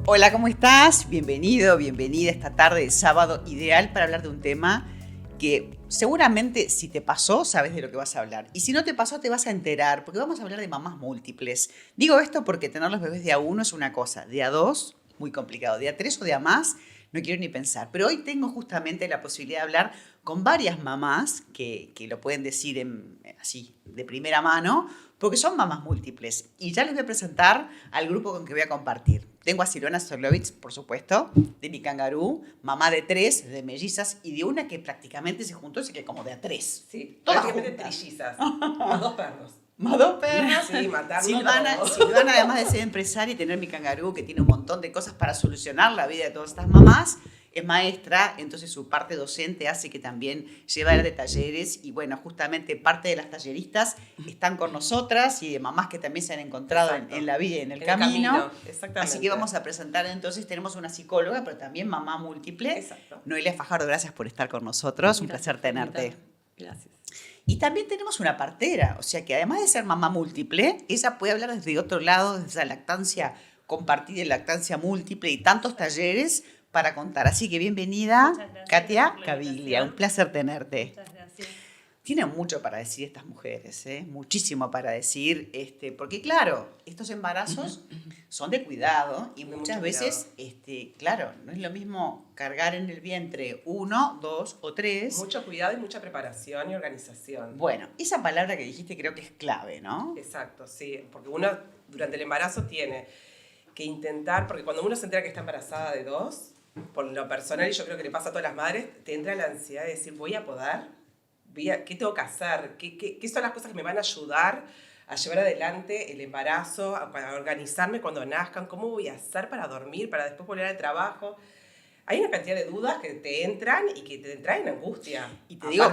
Hola, ¿cómo estás? Bienvenido, bienvenida esta tarde de sábado, ideal para hablar de un tema que seguramente si te pasó, sabes de lo que vas a hablar. Y si no te pasó, te vas a enterar, porque vamos a hablar de mamás múltiples. Digo esto porque tener los bebés de a uno es una cosa, de a dos, muy complicado, de a tres o de a más, no quiero ni pensar. Pero hoy tengo justamente la posibilidad de hablar con varias mamás que lo pueden decir así, de primera mano, porque son mamás múltiples. Y ya les voy a presentar al grupo con que voy a compartir. Tengo a Silvana Sorlovitz, por supuesto, de Mi Kangaroo, mamá de tres, de mellizas, y de una que prácticamente se juntó, así que como de a tres. Sí, todas prácticamente juntas. trillizas, más dos perros. Más dos perros. Sí, matarlo Silvana, todo. Silvana, además de ser empresaria y tener Mi Kangaroo, que tiene un montón de cosas para solucionar la vida de todas estas mamás, es maestra, entonces su parte docente hace que también lleva a de talleres y bueno, justamente parte de las talleristas están con nosotras y de mamás que también se han encontrado en la vida y en el camino. Exactamente. Así que vamos a presentar entonces, tenemos una psicóloga, pero también mamá múltiple. Exacto. Noelia Fajardo, gracias por estar con nosotros, un placer tenerte. Gracias. Y también tenemos una partera, o sea que además de ser mamá múltiple, ella puede hablar desde otro lado, desde la lactancia compartida y lactancia múltiple y tantos talleres para contar. Así que bienvenida, Katia Caviglia, un placer tenerte. Muchas gracias. Tienen mucho para decir estas mujeres, muchísimo para decir, porque claro, estos embarazos son de cuidado y De muchas mucho veces, claro, no es lo mismo cargar en el vientre 1, 2 o 3. Mucho cuidado y mucha preparación y organización. Bueno, esa palabra que dijiste creo que es clave, ¿no? Exacto, sí, porque uno durante el embarazo tiene que intentar, porque cuando uno se entera que está embarazada de dos, por lo personal, y yo creo que le pasa a todas las madres, te entra la ansiedad de decir, voy a poder, ¿qué tengo que hacer? ¿Qué son las cosas que me van a ayudar a llevar adelante el embarazo, para organizarme cuando nazcan? ¿Cómo voy a hacer para dormir, para después volver al trabajo? Hay una cantidad de dudas que te entran y que te traen angustia. Y te digo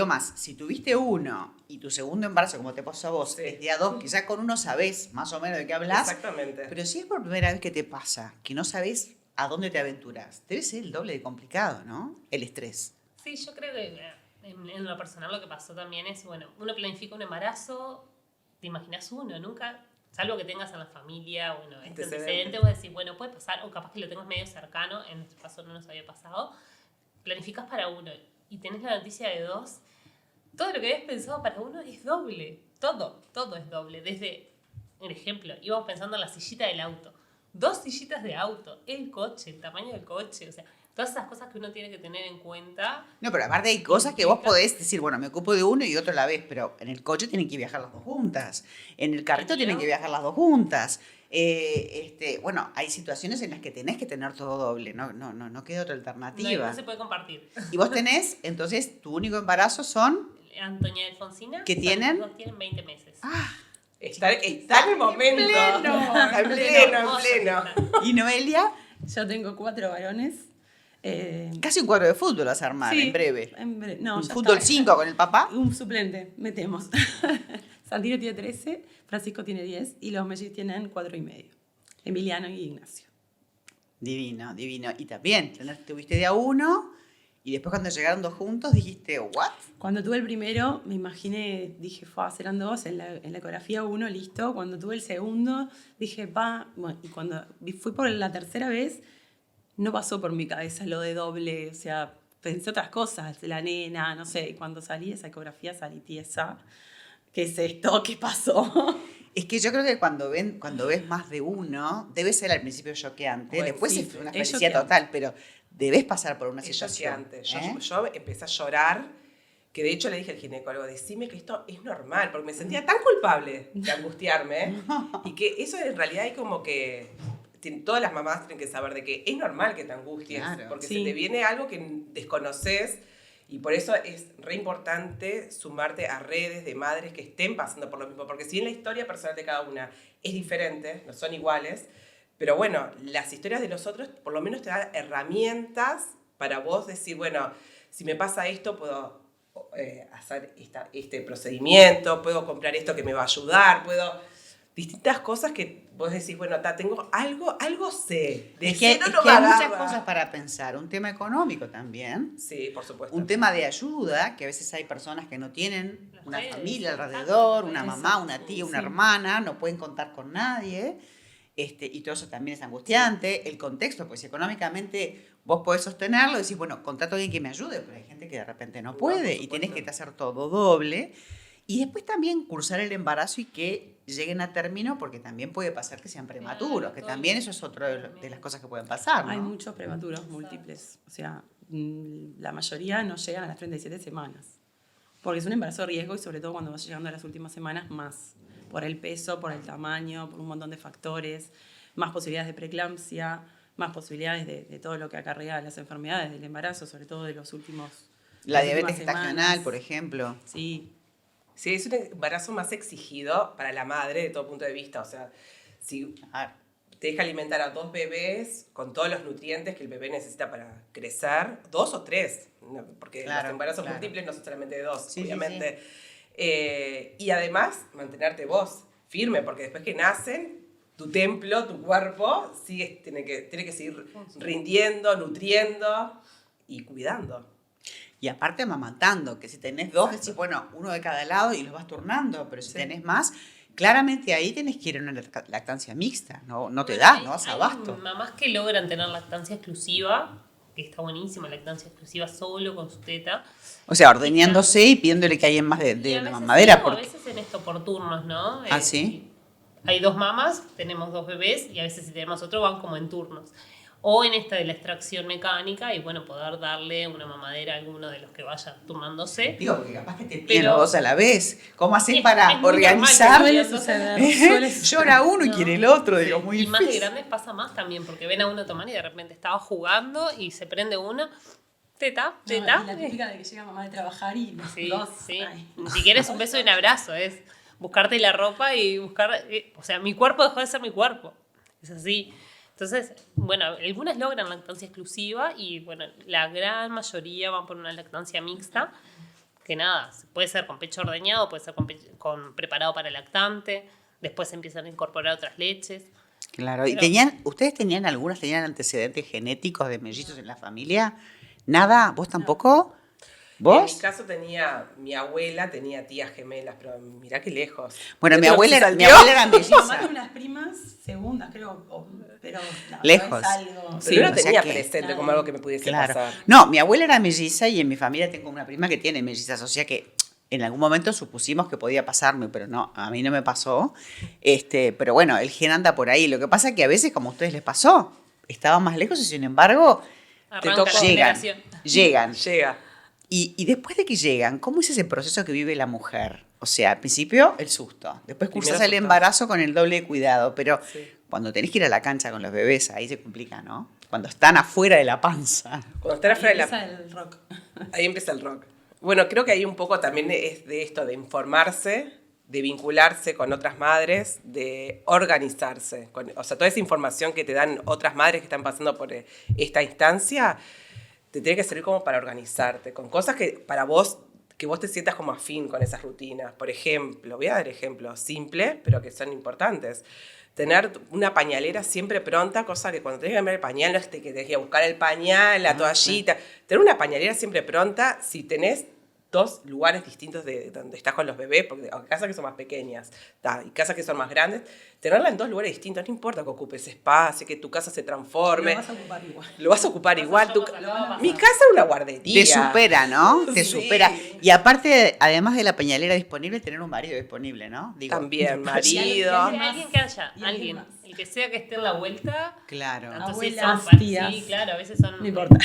más, si tuviste uno y tu segundo embarazo, como te pasó a vos, Sí. es de a dos, que ya con uno sabés más o menos de qué hablas. Exactamente. Pero si es por primera vez que te pasa, que no sabés a dónde te aventurás, debe ser el doble de complicado, ¿no? El estrés. Sí, yo creo que en lo personal lo que pasó también es, bueno, uno planifica un embarazo, te imaginas uno, nunca, salvo que tengas en la familia, bueno, este antecedente, vos decís, bueno, puede pasar, o capaz que lo tengas medio cercano, en nuestro caso no nos había pasado, planificas para uno y tenés la noticia de dos, todo lo que habías pensado para uno es doble, todo es doble, desde, por ejemplo, íbamos pensando en la sillita del auto, 2 sillitas de auto, el coche, el tamaño del coche, o sea, todas esas cosas que uno tiene que tener en cuenta. No, pero aparte hay cosas que vos podés decir, bueno, me ocupo de uno y otro a la vez, pero en el coche tienen que viajar las dos juntas, en el carrito tienen que viajar las dos juntas. Bueno, hay situaciones en las que tenés que tener todo doble, no queda otra alternativa. No se puede compartir. Y vos tenés, entonces, tu único embarazo son... Antonia y Alfonsina. ¿Qué tienen? Los dos tienen 20 meses. Está en el momento. En pleno. ¿Y Noelia? Yo tengo 4 varones. Casi un cuadro de fútbol vas a armar, Sí, en breve. No, un ya fútbol está. 5 con el papá. Un suplente, metemos. Santino tiene 13, Francisco tiene 10 y los mellizos tienen 4 y medio. Emiliano y Ignacio. Divino. Y también, tuviste de a uno y después cuando llegaron dos juntos dijiste, ¿what? Cuando tuve el primero, me imaginé, dije, serán 2, en la ecografía 1, listo. Cuando tuve el segundo, dije, bueno, y cuando fui por la tercera vez, no pasó por mi cabeza lo de doble, o sea, pensé otras cosas, la nena, no sé, y cuando salí de esa ecografía salí tiesa. ¿Qué es esto? ¿Qué pasó? Es que yo creo que cuando ves más de uno, debe ser al principio choqueante, Bueno, después sí, es una es felicidad choqueante. total, pero debes pasar por una Es situación. choqueante. Yo empecé a llorar, que de hecho le dije al ginecólogo, decime que esto es normal, porque me sentía tan culpable de angustiarme, y que eso en realidad hay como que... Todas las mamás tienen que saber de que es normal que te angusties, Claro. porque Sí. se te viene algo que desconoces, y por eso es re importante sumarte a redes de madres que estén pasando por lo mismo, porque si bien la historia personal de cada una es diferente, no son iguales, pero bueno, las historias de los otros por lo menos te dan herramientas para vos decir, bueno, si me pasa esto puedo hacer este procedimiento, puedo comprar esto que me va a ayudar, distintas cosas que vos decís, bueno, tengo algo sé. De Es que hay muchas cosas para pensar. Un tema económico también. Sí, por supuesto. Un tema de ayuda, que a veces hay personas que no tienen Las una redes, familia exacto, alrededor, las una redes, mamá, una tía, una sí. hermana, no pueden contar con nadie. y todo eso también es angustiante. El contexto, pues económicamente vos podés sostenerlo, decís, bueno, contrato a alguien que me ayude, pero hay gente que de repente no puede y tienes que hacer todo doble. Y después también cursar el embarazo y que lleguen a término, porque también puede pasar que sean prematuros, que también eso es otra de las cosas que pueden pasar, ¿no? Hay muchos prematuros múltiples. O sea, la mayoría no llegan a las 37 semanas. Porque es un embarazo de riesgo y sobre todo cuando vas llegando a las últimas semanas más. Por el peso, por el tamaño, por un montón de factores. Más posibilidades de preeclampsia, más posibilidades de todo lo que acarrea las enfermedades del embarazo, sobre todo de los últimos La diabetes gestacional, por ejemplo. Sí. Sí, es un embarazo más exigido para la madre de todo punto de vista. O sea, si te deja alimentar a 2 bebés con todos los nutrientes que el bebé necesita para crecer, 2 o 3, porque los embarazos múltiples no son solamente de 2, obviamente. Sí. Y además, mantenerte vos firme, porque después que nacen, tu templo, tu cuerpo, tiene que seguir rindiendo, nutriendo y cuidando. Y aparte amamantando, que si tenés 2, decís, bueno, uno de cada lado y los vas turnando, pero si tenés más, claramente ahí tenés que ir a una lactancia mixta, no te da, no das abasto. Hay mamás que logran tener lactancia exclusiva, que está buenísima, lactancia exclusiva solo con su teta. O sea, ordeñándose y pidiéndole que hay más de la mamadera. A veces en esto por turnos, ¿no? ¿Ah, sí? Hay 2 mamas, tenemos 2 bebés y a veces si tenemos otro van como en turnos. O en esta de la extracción mecánica y bueno, poder darle una mamadera a alguno de los que vayan turnándose. Digo, porque capaz que te piden los 2 a la vez. ¿Cómo haces para organizar? Suele suceder. Llora uno y quiere el otro, digo, muy difícil. Y más de grandes pasa más también, porque ven a uno tomar y de repente estaba jugando y se prende uno, teta. Y la típica de que llega mamá de trabajar y los dos. Sí. Ni siquiera es un beso y un abrazo, es buscarte la ropa y buscar... o sea, mi cuerpo dejó de ser mi cuerpo. Es así. Entonces, bueno, algunas logran lactancia exclusiva y, bueno, la gran mayoría van por una lactancia mixta, que nada, puede ser con pecho ordeñado, puede ser con preparado para lactante, después empiezan a incorporar otras leches. Claro, ¿y ustedes tenían antecedentes genéticos de mellizos en la familia? ¿Nada? ¿Vos tampoco? ¿Vos? En mi caso mi abuela tenía tías gemelas, pero mirá qué lejos. Bueno, mi abuela era melliza. Mamá tiene unas primas segundas, creo, pero no, lejos. No es algo... Sí, no tenía presente como algo que me pudiese pasar. No, mi abuela era melliza y en mi familia tengo una prima que tiene mellizas, o sea que en algún momento supusimos que podía pasarme, pero no, a mí no me pasó. Pero bueno, el gen anda por ahí. Lo que pasa es que a veces, como a ustedes les pasó, estaban más lejos y sin embargo llegan. Llega. Y después de que llegan, ¿cómo es ese proceso que vive la mujer? O sea, al principio el susto, después cursas el embarazo con el doble de cuidado, pero cuando tenés que ir a la cancha con los bebés, ahí se complica, ¿no? Cuando están afuera de la panza. Cuando están afuera de la panza. El rock. Ahí empieza el rock. Bueno, creo que ahí un poco también es de esto, de informarse, de vincularse con otras madres, de organizarse. O sea, toda esa información que te dan otras madres que están pasando por esta instancia, te tiene que servir como para organizarte, con cosas que para vos, que vos te sientas como afín con esas rutinas. Por ejemplo, voy a dar ejemplos simples, pero que son importantes. Tener una pañalera siempre pronta, cosa que cuando tenés que cambiar el pañal, no es que tenés que buscar el pañal, la toallita. Tener una pañalera siempre pronta si tenés 2 lugares distintos de donde estás con los bebés, porque hay casas que son más pequeñas y casas que son más grandes, tenerla en 2 lugares distintos, no importa que ocupes espacio, que tu casa se transforme. Lo vas a ocupar igual. Lo vas a ocupar igual. Mi casa es una guardería. Te supera, ¿no? Te Sí. supera. Y aparte, además de la pañalera disponible, tener un marido disponible, ¿no? Digo, También, marido. Alguien que haya, Y alguien, más. el que sea que esté en la vuelta. Claro. Entonces Abuelas, son tías. Sí, claro, a veces son No importa.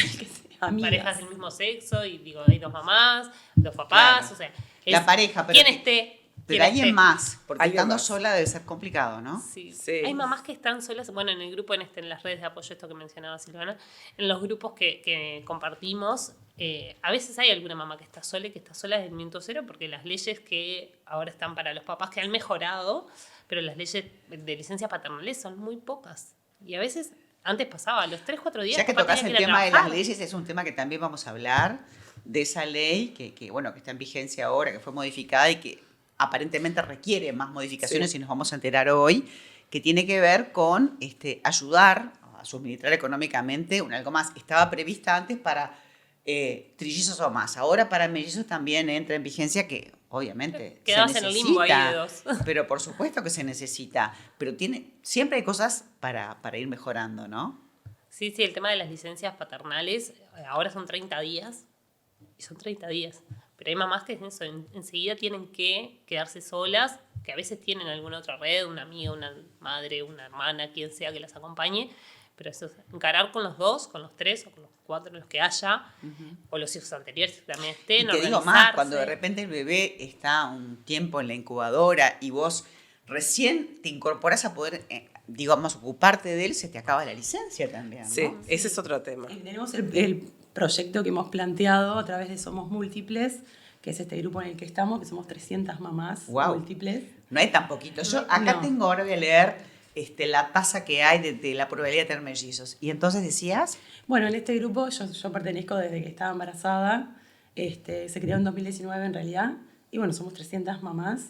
Amigas. parejas del mismo sexo y digo, hay 2 mamás, 2 papás, Claro. o sea, La pareja, pero quien esté. Pero quien alguien esté. más, porque Alguien estando más. sola debe ser complicado, ¿no? Sí. Sí. Hay mamás que están solas, bueno, en el grupo, en las redes de apoyo, esto que mencionaba Silvana, en los grupos que compartimos, a veces hay alguna mamá que está sola y que está sola desde el minuto cero, porque las leyes que ahora están para los papás que han mejorado, pero las leyes de licencias paternales son muy pocas. Y a veces, antes pasaba, a los 3-4 días. Ya que papá tocas tenía el que ir a tema de trabajar. las leyes, es un tema que también vamos a hablar, de esa ley que está en vigencia ahora, que fue modificada y que aparentemente requiere más modificaciones y nos vamos a enterar hoy, que tiene que ver con ayudar a suministrar económicamente algo más. Estaba prevista antes para trillizos o más. Ahora para mellizos también entra en vigencia que obviamente. Quedabas en el limbo ahí de dos. Pero por supuesto que se necesita. Pero siempre hay cosas para ir mejorando, ¿no? Sí, el tema de las licencias paternales, ahora son 30 días. Y son 30 días. Pero hay mamás que enseguida tienen que quedarse solas, que a veces tienen alguna otra red, una amiga, una madre, una hermana, quien sea que las acompañe. Pero eso es encarar con los dos, con los tres o con los cuatro, los que haya, o los hijos anteriores que también estén. Y te digo más, cuando de repente el bebé está un tiempo en la incubadora y vos recién te incorporás a poder, digamos, ocuparte de él, se te acaba la licencia también, ¿no? Sí, ese es otro tema. Tenemos el proyecto que hemos planteado a través de Somos Múltiples, que es este grupo en el que estamos, que somos 300 mamás múltiples. No hay tan poquito. Yo acá tengo, ahora voy a leer la tasa que hay de la probabilidad de tener mellizos. Y entonces decías... Bueno, en este grupo yo pertenezco desde que estaba embarazada. Se creó en 2019 en realidad. Y bueno, somos 300 mamás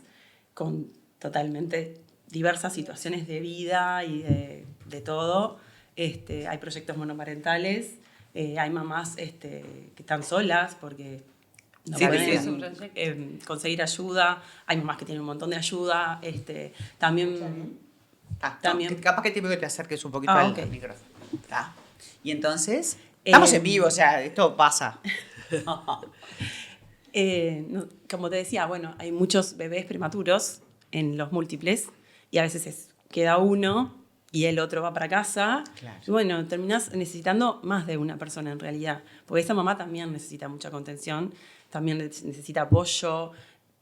con totalmente diversas situaciones de vida y de todo. Hay proyectos monoparentales. Hay mamás que están solas porque no pueden conseguir ayuda. Hay mamás que tienen un montón de ayuda. También... también. Capaz que te pido que te acerques un poquito al micrófono. Y entonces, estamos en vivo, o sea, esto pasa. Como te decía, bueno, hay muchos bebés prematuros en los múltiples y a veces queda uno y el otro va para casa. Claro. Y bueno, terminás necesitando más de una persona en realidad, porque esa mamá también necesita mucha contención, también necesita apoyo.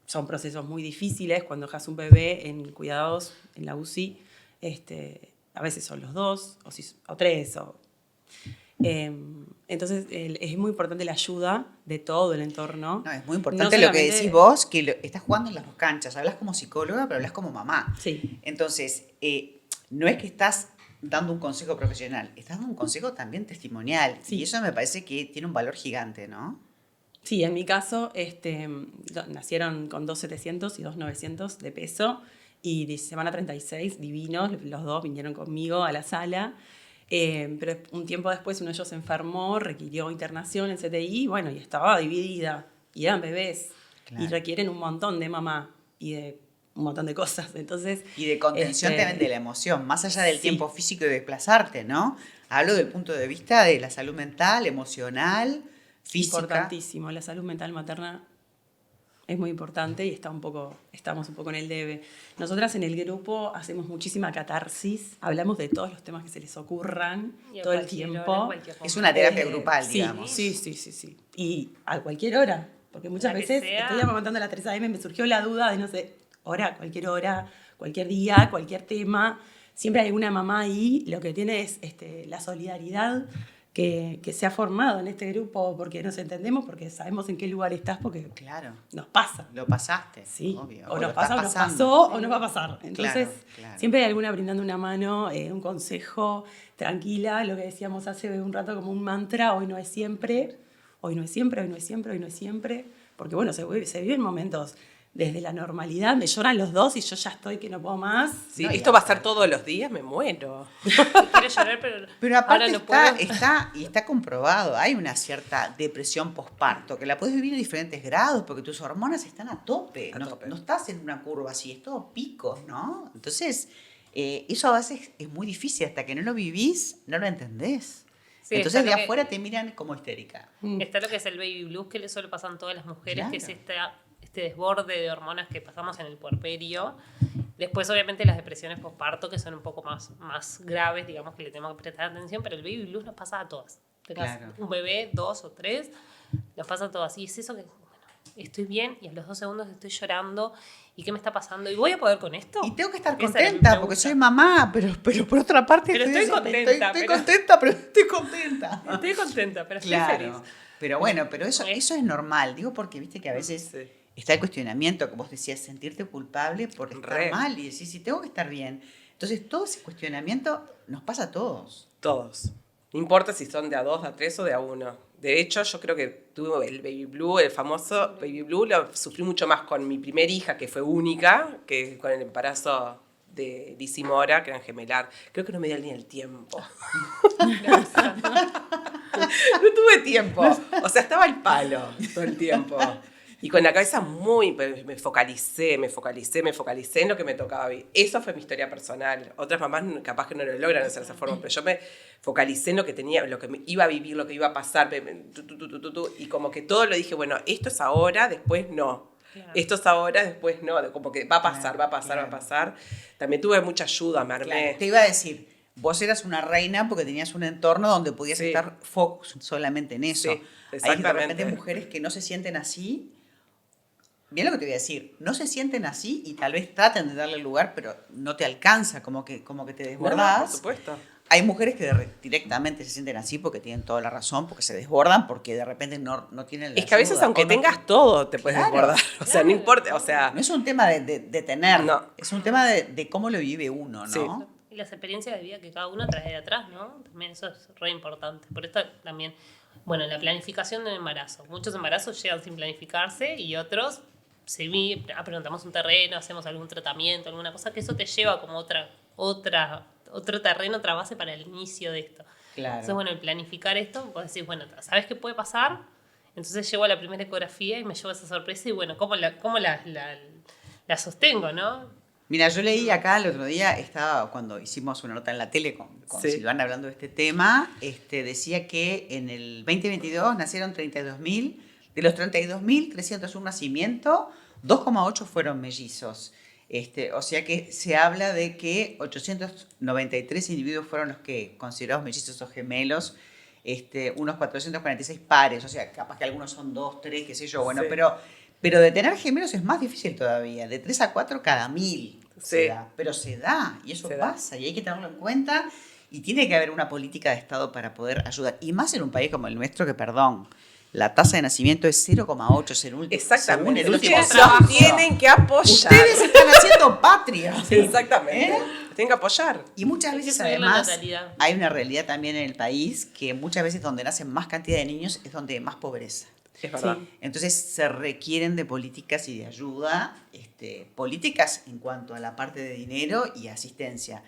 Son procesos muy difíciles cuando dejas un bebé en cuidados, en la UCI. A veces son los dos o tres. Entonces es muy importante la ayuda de todo el entorno. No, es muy importante lo que decís vos, que estás jugando en las dos canchas. Hablas como psicóloga, pero hablas como mamá. Sí. Entonces, no es que estás dando un consejo profesional, estás dando un consejo también testimonial. Sí. Y eso me parece que tiene un valor gigante, ¿no? Sí, en mi caso nacieron con 2.700 y 2.900 de peso. Y de semana 36, divinos, los dos vinieron conmigo a la sala. Pero un tiempo después uno de ellos se enfermó, requirió internación en CTI, bueno, y estaba dividida. Y eran bebés. Claro. Y requieren un montón de mamá y de un montón de cosas. Entonces, y de contención también de la emoción, más allá del tiempo físico y de desplazarte, ¿no? Hablo del punto de vista de la salud mental, emocional, física. Importantísimo, la salud mental materna es muy importante y estamos un poco en el debe. Nosotras en el grupo hacemos muchísima catarsis, hablamos de todos los temas que se les ocurran todo el tiempo. Es una terapia grupal, digamos. Sí. Y a cualquier hora, porque muchas veces estoy amamantando a las 3 a.m. me surgió la duda de, no sé, hora, cualquier día, cualquier tema. Siempre hay alguna mamá ahí, lo que tiene es la solidaridad que se ha formado en este grupo, porque nos entendemos, porque sabemos en qué lugar estás, porque claro, nos pasa. Lo pasaste, sí. Obvio. O nos pasa, o nos pasó, o nos va a pasar. Entonces, claro. Siempre hay alguna brindando una mano, un consejo, tranquila, lo que decíamos hace un rato como un mantra, hoy no es siempre, hoy no es siempre, hoy no es siempre, hoy no es siempre, porque bueno, se viven momentos desde la normalidad, me lloran los dos y yo ya estoy que no puedo más. Sí, esto va a ser todos los días, me muero. Quiero llorar, pero aparte no está comprobado, hay una cierta depresión posparto, que la puedes vivir en diferentes grados, porque tus hormonas están a tope. No estás en una curva así, es todo picos, ¿no? Entonces, eso a veces es muy difícil, hasta que no lo vivís, no lo entendés. Sí, entonces de afuera te miran como histérica. Está lo que es el baby blues, que le suele pasar a todas las mujeres, claro. Que es este desborde de hormonas que pasamos en el puerperio. Después, obviamente, las depresiones postparto, que son un poco más graves, digamos, que le tenemos que prestar atención, pero el baby blues nos pasa a todas. Claro. Un bebé, 2 o 3, nos pasa a todas. Y es eso que, bueno, estoy bien y a los 2 segundos estoy llorando. ¿Y qué me está pasando? ¿Y voy a poder con esto? Y tengo que estar contenta porque soy mamá, pero por otra parte... Pero estoy contenta. Estoy contenta, pero estoy contenta. Estoy contenta, pero estoy feliz. Pero bueno, pero eso es normal. Digo porque viste que a veces... Sí. Está el cuestionamiento, como vos decías, sentirte culpable por estar mal y decir, si tengo que estar bien. Entonces, todo ese cuestionamiento nos pasa a todos. Todos. No importa si son de a 2, de a 3 o de a 1. De hecho, yo creo que tuve el baby blue, el famoso baby blue, lo sufrí mucho más con mi primera hija, que fue única, que con el embarazo de Liz y Mora, que eran gemelar. Creo que no me dio ni el tiempo. No tuve tiempo. O sea, estaba al palo todo el tiempo. Y con la cabeza me focalicé en lo que me tocaba vivir. Eso fue mi historia personal. Otras mamás capaz que no lo logran hacer de esa forma, pero yo me focalicé en lo que tenía, lo que me iba a vivir, lo que iba a pasar, y como que todo lo dije, bueno, esto es ahora, después no. Claro. Esto es ahora, después no, como que va a pasar, va a pasar. También tuve mucha ayuda, me armé. Claro. Te iba a decir, vos eras una reina porque tenías un entorno donde podías estar focus solamente en eso. Sí, exactamente. Hay de repente mujeres que no se sienten así. Bien lo que te voy a decir, no se sienten así y tal vez traten de darle lugar, pero no te alcanza, como que te desbordás. No, por supuesto. Hay mujeres que directamente se sienten así porque tienen toda la razón, porque se desbordan, porque de repente no tienen la Es que a veces aunque tengas todo, te puedes desbordar. O sea, no importa, o sea... No es un tema de tener, no. Es un tema de cómo lo vive uno, ¿no? Sí. Y las experiencias de vida que cada uno trae de atrás, ¿no? También eso es re importante. Por esto también, bueno, la planificación del embarazo. Muchos embarazos llegan sin planificarse y otros... preguntamos un terreno, hacemos algún tratamiento, alguna cosa, que eso te lleva como otro terreno, otra base para el inicio de esto. Claro. Entonces, bueno, el planificar esto, vos decís, bueno, ¿sabes qué puede pasar? Entonces llego a la primera ecografía y me llevo esa sorpresa y bueno, ¿cómo la sostengo, no? Mira, yo leí acá el otro día, cuando hicimos una nota en la tele con Silvana hablando de este tema, decía que en el 2022 nacieron 32.000, de los 32.301 nacimientos, 2,8 fueron mellizos. O sea que se habla de que 893 individuos fueron los que considerados mellizos o gemelos, unos 446 pares, o sea, capaz que algunos son 2, 3, qué sé yo, bueno, pero de tener gemelos es más difícil todavía, de 3 a 4 cada 1.000 se da, pero se da, y eso pasa, y hay que tenerlo en cuenta, y tiene que haber una política de Estado para poder ayudar, y más en un país como el nuestro que, perdón, la tasa de nacimiento es 0,8 según exactamente. el último trabajo. Tienen que apoyar. Ustedes están haciendo patria. Sí, exactamente. Tienen que apoyar. Y muchas veces, además, hay una realidad también en el país que muchas veces donde nacen más cantidad de niños es donde hay más pobreza. Es verdad. Sí. Entonces se requieren de políticas y de ayuda, políticas en cuanto a la parte de dinero y asistencia,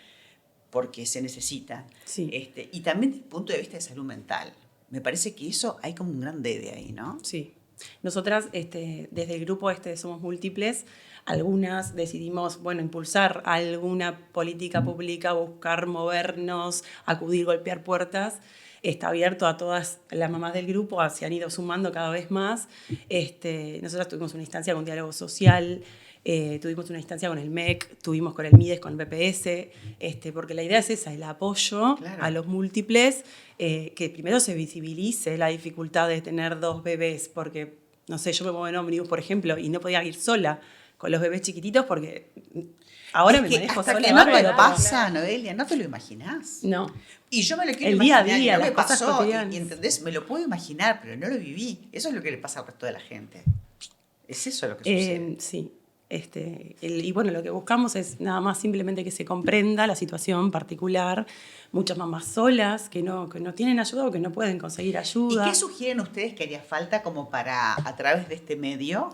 porque se necesitan. Sí. Y también desde el punto de vista de salud mental. Me parece que eso hay como un gran debe ahí, ¿no? Sí. Nosotras, desde el grupo Somos Múltiples, algunas decidimos, impulsar alguna política pública, buscar movernos, acudir, golpear puertas. Está abierto a todas las mamás del grupo, se han ido sumando cada vez más. Nosotras tuvimos una instancia con diálogo social, tuvimos una instancia con el MEC, tuvimos con el MIDES, con el BPS, porque la idea es esa, el apoyo a los múltiples, que primero se visibilice la dificultad de tener 2 bebés, porque, no sé, yo me muevo en ómnibus, por ejemplo, y no podía ir sola con los bebés chiquititos porque ahora me manejo hasta sola. Que no te pasa, Noelia, no te lo imaginás. No. Y yo me lo quiero el imaginar, día a día, no las me cosas pasó, cotidianas. y ¿entendés? Me lo puedo imaginar, pero no lo viví. Eso es lo que le pasa al resto de la gente. Es eso lo que sucede. Sí. Y bueno, lo que buscamos es nada más simplemente que se comprenda la situación particular. Muchas mamás solas que no tienen ayuda o que no pueden conseguir ayuda. ¿Y qué sugieren ustedes que haría falta como para, a través de este medio,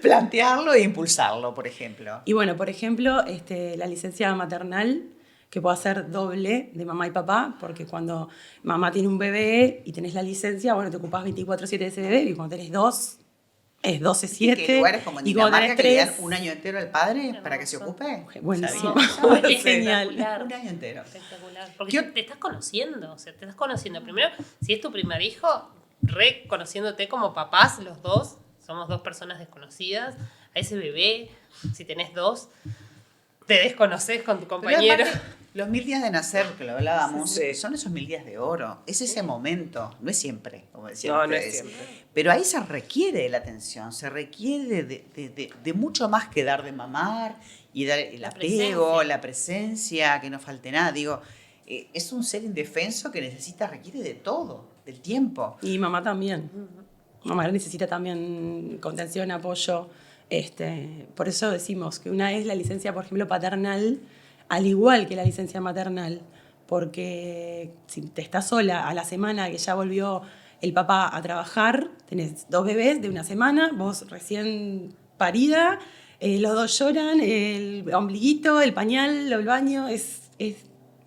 plantearlo e impulsarlo, por ejemplo? Y bueno, por ejemplo, la licencia maternal, que pueda ser doble de mamá y papá, porque cuando mamá tiene un bebé y tenés la licencia, te ocupás 24/7 de ese bebé, y cuando tenés 2, es 12/7. ¿Y qué lugares como en Dinamarca que le dan un año entero al padre para que se ocupe? Buenísimo. Es genial. Un año entero. Espectacular. Porque te estás conociendo, o sea, te estás conociendo. Primero, si es tu primer hijo, reconociéndote como papás, los dos, somos 2 personas desconocidas, a ese bebé, si tenés 2, te desconoces con tu compañero. Los 1000 días de nacer, que lo hablábamos, son esos 1000 días de oro. Es ese momento. No es siempre, como decían ustedes. No es siempre. Pero ahí se requiere de la atención, se requiere de mucho más que dar de mamar y dar el apego, la presencia, que no falte nada. Digo, es un ser indefenso que requiere de todo, del tiempo. Y mamá también. Mamá necesita también contención, apoyo. Por eso decimos que una es la licencia, por ejemplo, paternal, al igual que la licencia maternal, porque si te estás sola a la semana que ya volvió el papá a trabajar, tenés 2 bebés de una semana, vos recién parida, los 2 lloran, el ombliguito, el pañal, el baño, es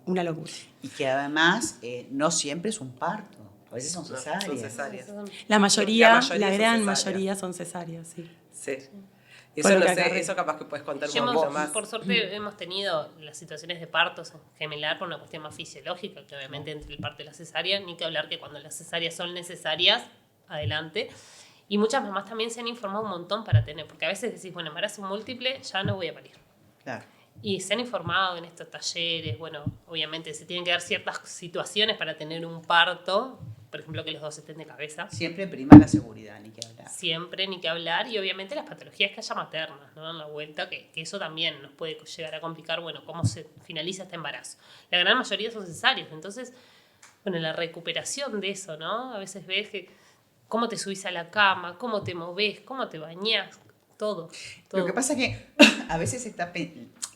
una locura. Y que además no siempre es un parto. A veces son No, cesáreas. son cesáreas. La mayoría, la son gran cesáreas. mayoría son cesáreas, sí. Sí. Por Eso lo no que sé, acarrea. eso capaz que puedes contar Y un poquito más. por suerte hemos tenido las situaciones de partos gemelar por una cuestión más fisiológica, que obviamente entre el parto y la cesárea, ni que hablar que cuando las cesáreas son necesarias, adelante. Y muchas mamás también se han informado un montón para tener, porque a veces decís, bueno, embarazo múltiple, ya no voy a parir. Claro. Y se han informado en estos talleres, bueno, obviamente se tienen que dar ciertas situaciones para tener un parto, por ejemplo, que los dos estén de cabeza. Siempre prima la seguridad, ni que hablar. Siempre, ni que hablar, y obviamente las patologías que haya maternas, ¿no? En la vuelta, que eso también nos puede llegar a complicar, bueno, cómo se finaliza este embarazo. La gran mayoría son cesáreos, entonces, bueno, la recuperación de eso, ¿no? A veces ves que cómo te subís a la cama, cómo te movés, cómo te bañás, todo. Lo que pasa es que a veces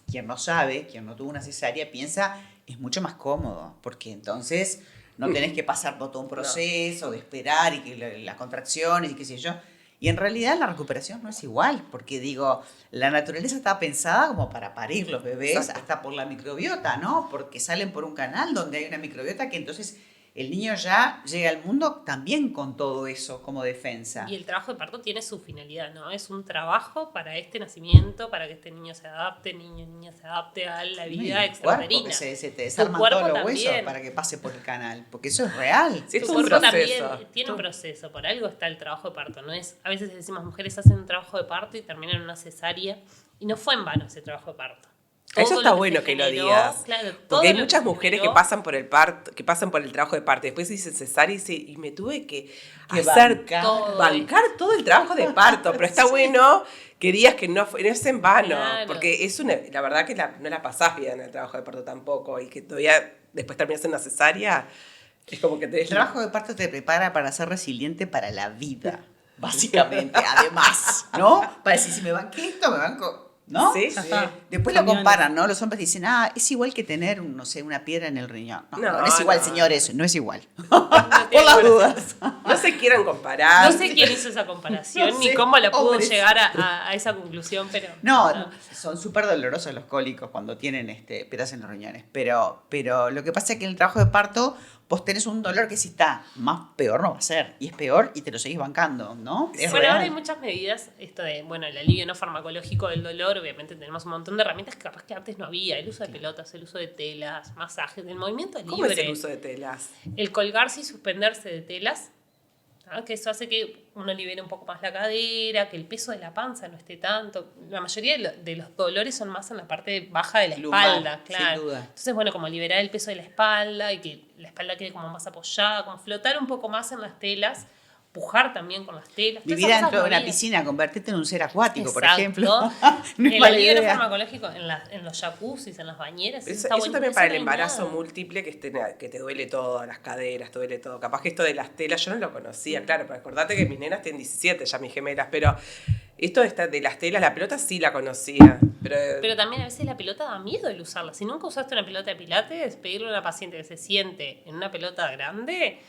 quien no sabe, quien no tuvo una cesárea, piensa es mucho más cómodo, porque entonces no tenés que pasar por todo un proceso de esperar y que las contracciones y qué sé yo. Y en realidad la recuperación no es igual, porque digo, la naturaleza está pensada como para parir los bebés, Exacto. hasta por la microbiota, ¿no? Porque salen por un canal donde hay una microbiota que entonces el niño ya llega al mundo también con todo eso como defensa. Y el trabajo de parto tiene su finalidad, ¿no? Es un trabajo para este nacimiento, para que este niño se adapte, niña se adapte a la vida Y el cuerpo, extraterrena. que se te Tu desarman cuerpo todos los huesos también. para que pase por el canal, porque eso es real. Sí, es Tu un cuerpo proceso. también tiene un proceso, por algo está el trabajo de parto, ¿no? A veces decimos, mujeres hacen un trabajo de parto y terminan en una cesárea, y no fue en vano ese trabajo de parto. Eso Todo está lo bueno se que lo generó, digas. claro, todo Porque hay lo muchas se mujeres que generó. pasan por el parto, que pasan por el trabajo de parto. Después dicen cesárea y me tuve que hacer bancar. bancar todo el trabajo de parto. Pero está Sí. bueno que digas que no es en vano. Claro. Porque la verdad que no la pasás bien en el trabajo de parto tampoco. Y que todavía después terminas en una cesárea, es como que te El trabajo de parto te prepara para ser resiliente para la vida, básicamente, además, ¿no? Para decir, si me banqué esto, me banco, ¿no? Sí, Ya sí. está. Después lo Camiones. comparan, ¿no? Los hombres dicen, es igual que tener, no sé, una piedra en el riñón. No, No, no es igual, no. señores, no es igual. No Por tiene las buena- dudas. No se quieran comparar. No sé quién hizo esa comparación, No ni sé, cómo la pudo hombres. llegar a esa conclusión, pero... No, son súper dolorosos los cólicos cuando tienen piedras en los riñones. Pero lo que pasa es que en el trabajo de parto vos tenés un dolor que si está más peor no va a ser. Y es peor y te lo seguís bancando, ¿no? Es Bueno, real. ahora hay muchas medidas, esto de, bueno, el alivio no farmacológico del dolor, obviamente tenemos un montón de herramientas que capaz que antes no había, el uso de pelotas, el uso de telas, masajes, el movimiento libre. ¿Cómo es el uso de telas? El colgarse y suspenderse de telas, ¿no? Que eso hace que uno libere un poco más la cadera, que el peso de la panza no esté tanto. La mayoría de los dolores son más en la parte baja de la Lumbar, espalda, sin claro. duda. Entonces, bueno, como liberar el peso de la espalda y que la espalda quede como más apoyada, como flotar un poco más en las telas, pujar también con las telas. Todas Vivir esas dentro de cosas una movidas. piscina, convertirte en un ser acuático, por Exacto. ejemplo. No es El mala alivio no idea. farmacológico en los jacuzzis, en las bañeras. Eso, está eso bueno. también para el no hay embarazo nada. múltiple que te duele todo, las caderas, te duele todo. Capaz que esto de las telas yo no lo conocía, claro, pero acordate que mis nenas tienen 17 ya, mis gemelas, pero esto de las telas, la pelota sí la conocía. Pero también a veces la pelota da miedo el usarla. Si nunca usaste una pelota de pilates, pedirle a una paciente que se siente en una pelota grande,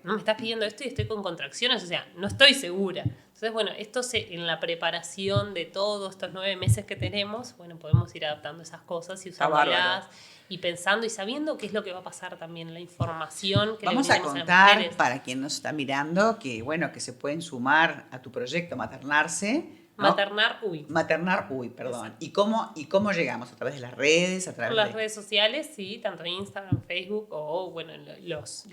no me estás pidiendo esto y estoy con contracciones, o sea, no estoy segura. Entonces, bueno, en la preparación de todos estos 9 meses que tenemos, bueno, podemos ir adaptando esas cosas y Está usándolas bárbaro. y pensando y sabiendo qué es lo que va a pasar también, la información que Vamos le a brindemos las contar, mujeres. para quien nos está mirando, que bueno, que se pueden sumar a tu proyecto Maternarse. ¿no? Maternar, perdón. ¿Y cómo llegamos? ¿A través de las redes? ¿A través Por las de...? redes sociales, sí, tanto Instagram, Facebook o, bueno, los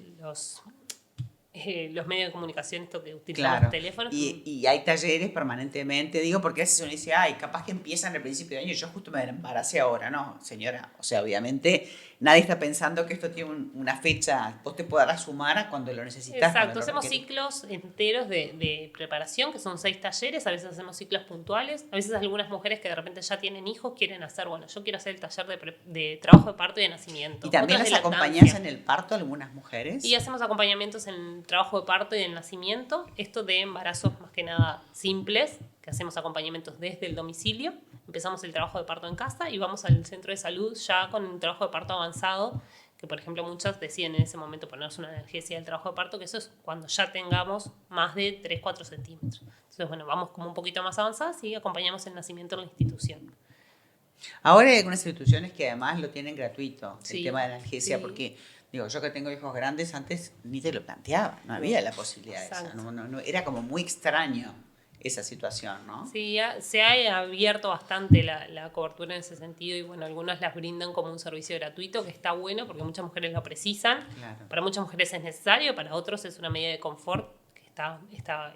medios de comunicación, esto que utilizamos Claro, teléfonos. y hay talleres permanentemente, digo, porque a veces uno dice, capaz que empiezan al principio de año y yo justo me embaracé ahora, no, señora, o sea, obviamente nadie está pensando que esto tiene una fecha, vos te podrás sumar a cuando lo necesitas. Exacto, cuando lo hacemos requerís. ciclos enteros de preparación, que son 6 talleres, a veces hacemos ciclos puntuales, a veces algunas mujeres que de repente ya tienen hijos quieren hacer, bueno, yo quiero hacer el taller de trabajo de parto y de nacimiento. ¿Y también Otras las de lactancia. acompañás en el parto algunas mujeres? Y hacemos acompañamientos en trabajo de parto y en nacimiento, esto de embarazos más que nada simples, que hacemos acompañamientos desde el domicilio, empezamos el trabajo de parto en casa y vamos al centro de salud ya con un trabajo de parto avanzado, que por ejemplo muchas deciden en ese momento ponerse una analgesia del trabajo de parto, que eso es cuando ya tengamos más de 3-4 centímetros. Entonces, bueno, vamos como un poquito más avanzadas y acompañamos el nacimiento en la institución. Ahora hay algunas instituciones que además lo tienen gratuito, el Sí, tema de la analgesia, sí. porque Digo, yo que tengo hijos grandes, antes ni te lo planteaba, no había la posibilidad esa. Exacto. No, era como muy extraño esa situación, ¿no? Sí, se ha abierto bastante la cobertura en ese sentido y bueno, algunas las brindan como un servicio gratuito que está bueno porque muchas mujeres lo precisan. Claro. Para muchas mujeres es necesario, para otros es una medida de confort que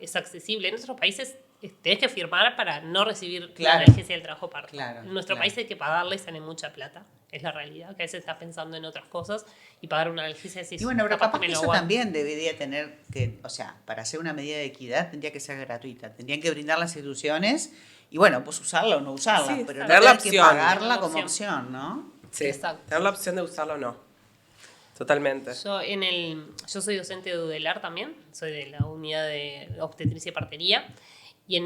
es accesible. En otros países tenés que firmar para no recibir Claro. la analgesia del trabajo parto. Claro, En nuestro claro. país hay que pagarle, sale mucha plata. Es la realidad, que a veces estás pensando en otras cosas y pagar una analgesia Y bueno, pero capaz me que lo eso aguanto. también debería tener que, o sea, para hacer una medida de equidad tendría que ser gratuita. Tendrían que brindar las instituciones y bueno, pues usarla o no usarla, Sí, pero no tener la tener que opción. pagarla Tener la como opción. opción, ¿no? Sí, Exacto. tener la opción de usarlo o no. Totalmente. Yo soy docente de UDELAR también, soy de la unidad de obstetricia y partería y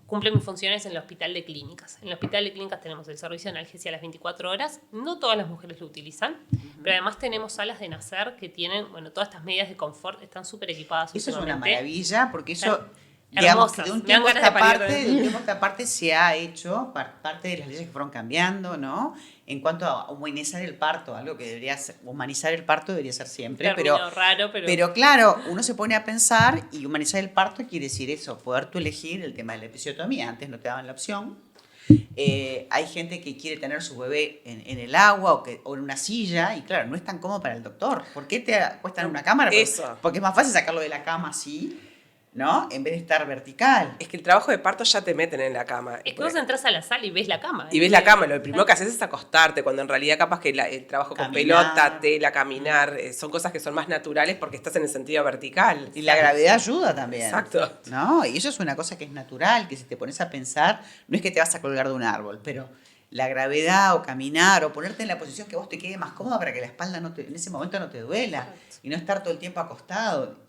cumple mis funciones en el hospital de clínicas. En el hospital de clínicas tenemos el servicio de analgesia a las 24 horas, no todas las mujeres lo utilizan, pero además tenemos salas de nacer que tienen, bueno, todas estas medidas de confort, están súper equipadas. Eso es una últimamente. maravilla porque eso, Están digamos que hermosas. de un Me dan tiempo a ganas esta de parir parte, de- de un tiempo a esta parte se ha hecho parte de las leyes que fueron cambiando, ¿no? En cuanto a humanizar el parto, algo que debería ser, humanizar el parto debería ser siempre, Término raro, pero claro, uno se pone a pensar y humanizar el parto quiere decir eso, poder tú elegir el tema de la episiotomía, antes no te daban la opción. Hay gente que quiere tener su bebé en el agua o en una silla y claro, no es tan cómodo para el doctor. ¿Por qué te acuestan en una cámara? Eso. Porque es más fácil sacarlo de la cama así, ¿no? En vez de estar vertical. Es que el trabajo de parto ya te meten en la cama. Es que vos entras a la sala y ves la cama. Y ves la cama, lo primero que haces es acostarte, cuando en realidad capaz que el trabajo con Caminar. pelota, tela, caminar, son cosas que son más naturales porque estás en el sentido vertical. Y la gravedad ayuda también. Exacto. ¿No? Y eso es una cosa que es natural, que si te pones a pensar, no es que te vas a colgar de un árbol, pero la gravedad o caminar o ponerte en la posición que vos te quede más cómoda para que la espalda en ese momento no te duela y no estar todo el tiempo acostado.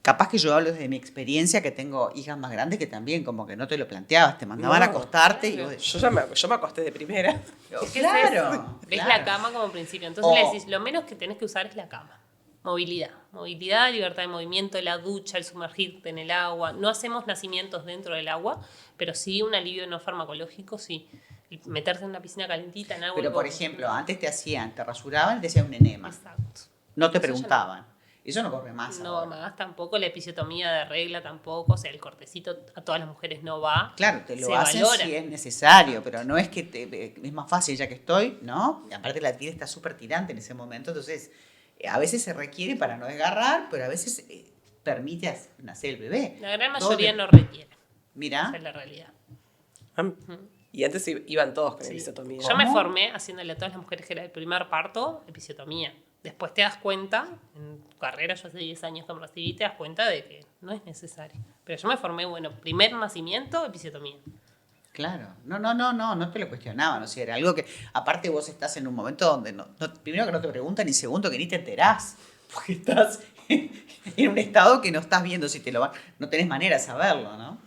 Capaz que yo hablo desde mi experiencia, que tengo hijas más grandes que también como que no te lo planteabas, te mandaban a No, acostarte y claro. vos decís, Yo me acosté de primera. Es que claro, es eso. Ves claro. la cama como principio. Entonces le decís, lo menos que tenés que usar es la cama. Movilidad. Movilidad, libertad de movimiento, la ducha, el sumergirte en el agua. No hacemos nacimientos dentro del agua, pero sí un alivio no farmacológico, sí. El meterse en una piscina calentita, en agua. Pero por ejemplo, antes te rasuraban y te hacían un enema. Exacto. No te Eso ya preguntaban. Eso no corre más. No ahora. más tampoco, la episiotomía de regla tampoco, o sea, el cortecito a todas las mujeres no va. Claro, te lo se hacen valora. si es necesario, pero no es que es más fácil ya que estoy, ¿no? Y aparte la piel está súper tirante en ese momento, entonces a veces se requiere para no desgarrar, pero a veces permite nacer el bebé. La gran Todo mayoría de- no requiere. Mirá, Esa es la realidad. Y antes iban todos con Sí. episiotomía. Yo me ¿Cómo? formé haciéndole a todas las mujeres que era el primer parto, episiotomía. Después te das cuenta, en tu carrera, yo hace 10 años que me recibí, te das cuenta de que no es necesario. Pero yo me formé, bueno, primer nacimiento, episiotomía. claro. No te lo cuestionaban, o sea, era algo que, aparte vos estás en un momento donde, primero que no te preguntan y segundo que ni te enterás, porque estás en un estado que no estás viendo si te lo van, no tenés manera de saberlo, ¿no?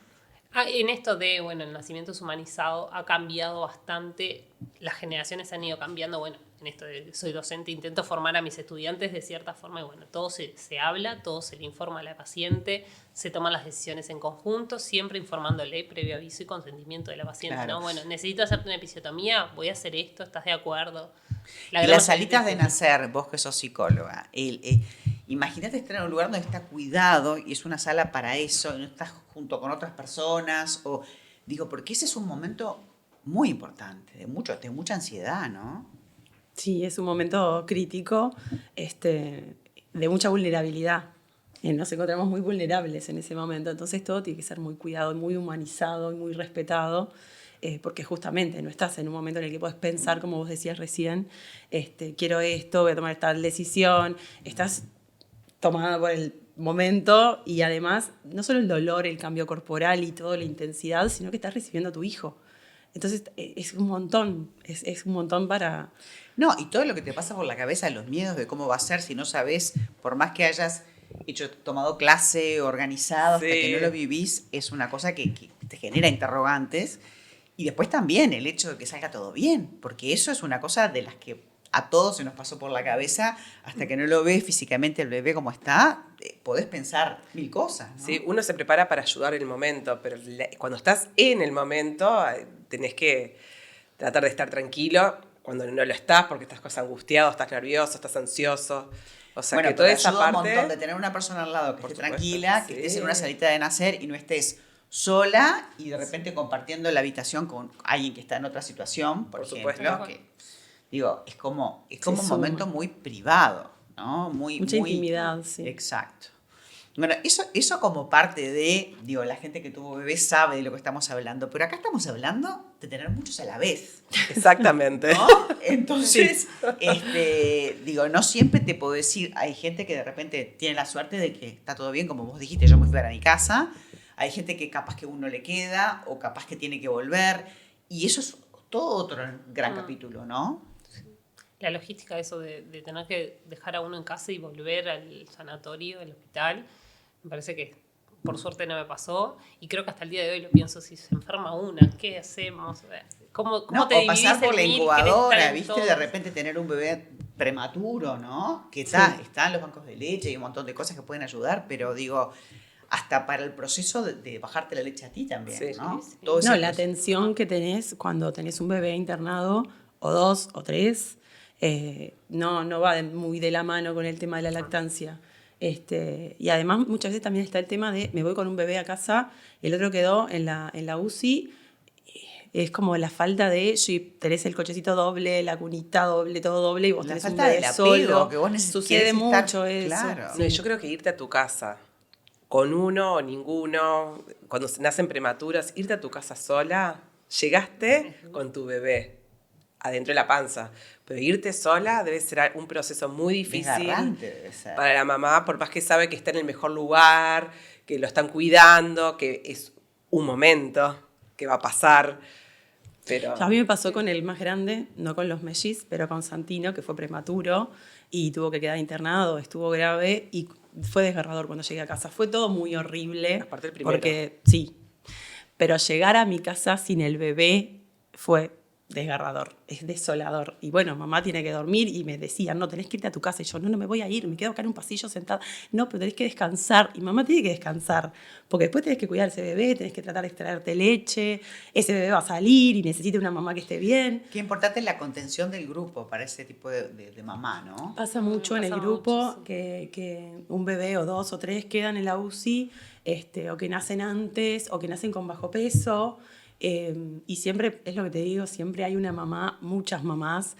En esto de, bueno, el nacimiento es humanizado ha cambiado bastante, las generaciones han ido cambiando, bueno, en esto de soy docente, intento formar a mis estudiantes de cierta forma y bueno, todo se habla, todo se le informa a la paciente, se toman las decisiones en conjunto, siempre informándole previo aviso y consentimiento de la paciente, Claro. ¿no? Bueno, necesito hacerte una episiotomía, voy a hacer esto, ¿estás de acuerdo? Y gran las mayoría salitas de dice, nacer, vos que sos psicóloga, imagínate estar en un lugar donde está cuidado y es una sala para eso, y no estás junto con otras personas, o digo, porque ese es un momento muy importante, de mucha ansiedad, ¿no? Sí, es un momento crítico, de mucha vulnerabilidad. Nos encontramos muy vulnerables en ese momento, entonces todo tiene que ser muy cuidado, muy humanizado y muy respetado, porque justamente no estás en un momento en el que puedes pensar, como vos decías recién, quiero esto, voy a tomar tal decisión, estás tomada por el momento y además no solo el dolor, el cambio corporal y toda la intensidad, sino que estás recibiendo a tu hijo. Entonces es un montón, es un montón para... No, y todo lo que te pasa por la cabeza, los miedos de cómo va a ser si no sabes, por más que hayas tomado clase, organizado, hasta Sí. que no lo vivís, es una cosa que te genera interrogantes. Y después también el hecho de que salga todo bien, porque eso es una cosa de las que a todos se nos pasó por la cabeza, hasta que no lo ves físicamente el bebé como está, podés pensar mil cosas, ¿no? Sí, uno se prepara para ayudar en el momento, pero cuando estás en el momento tenés que tratar de estar tranquilo. cuando no lo estás, porque estás angustiado, estás nervioso, estás ansioso. O sea, bueno, que toda pero esa ayuda un parte... montón de tener una persona al lado que Por esté supuesto, tranquila, que sí. estés en una salita de nacer y no estés sola y de repente compartiendo la habitación con alguien que está en otra situación, por ejemplo, supuesto. que digo, es como un suma. momento muy privado, ¿no? Mucha intimidad, sí. Exacto. Bueno, eso como parte de, digo, la gente que tuvo bebé sabe de lo que estamos hablando, pero acá estamos hablando de tener muchos a la vez. Exactamente. ¿No? Entonces, digo, no siempre te puedo decir, hay gente que de repente tiene la suerte de que está todo bien, como vos dijiste, yo me fui para mi casa, hay gente que capaz que uno le queda o capaz que tiene que volver, y eso es todo otro gran capítulo, ¿no? La logística de eso de tener que dejar a uno en casa y volver al sanatorio, al hospital, me parece que por suerte no me pasó, y creo que hasta el día de hoy lo pienso, si se enferma una, ¿qué hacemos? ¿Cómo No, te o dividís pasar por el la mil? incubadora, ¿Querés estar en ¿viste? todo? De repente tener un bebé prematuro, ¿no? Que están los bancos de leche y un montón de cosas que pueden ayudar, pero digo, hasta para el proceso de bajarte la leche a ti también, Sí, ¿no? sí. Todo No, ese la proceso. tensión que tenés cuando tenés un bebé internado, o 2 o 3, no va muy de la mano con el tema de la lactancia. Y además muchas veces también está el tema de me voy con un bebé a casa, el otro quedó en la UCI, es como la falta de, si tenés el cochecito doble, la cunita doble, todo doble, y vos La tenés un falta bebé del apego, solo. que vos Sucede querés estar- mucho eso. claro. No, yo creo que irte a tu casa con uno o ninguno, cuando nacen prematuras, irte a tu casa sola, llegaste con tu bebé adentro de la panza, pero irte sola debe ser un proceso muy difícil Desgarrante debe ser. para la mamá, por más que sabe que está en el mejor lugar, que lo están cuidando, que es un momento que va a pasar, pero... O sea, a mí me pasó con el más grande, no con los mellizos, pero con Santino, que fue prematuro y tuvo que quedar internado, estuvo grave y fue desgarrador cuando llegué a casa. Fue todo muy horrible. Aparte el primero. Porque, sí, pero llegar a mi casa sin el bebé fue desgarrador, es desolador. Y bueno, mamá tiene que dormir y me decían, no, tenés que irte a tu casa. Y yo, no me voy a ir, me quedo acá en un pasillo sentada. No, pero tenés que descansar. Y mamá tiene que descansar, porque después tenés que cuidar a ese bebé, tenés que tratar de extraerte leche, ese bebé va a salir y necesita una mamá que esté bien. Qué importante es la contención del grupo para ese tipo de mamá, ¿no? Pasa mucho en el Pasa grupo mucho, sí. que un bebé o 2 o 3 quedan en la UCI, o que nacen antes o que nacen con bajo peso. Y siempre, es lo que te digo, siempre hay una mamá, muchas mamás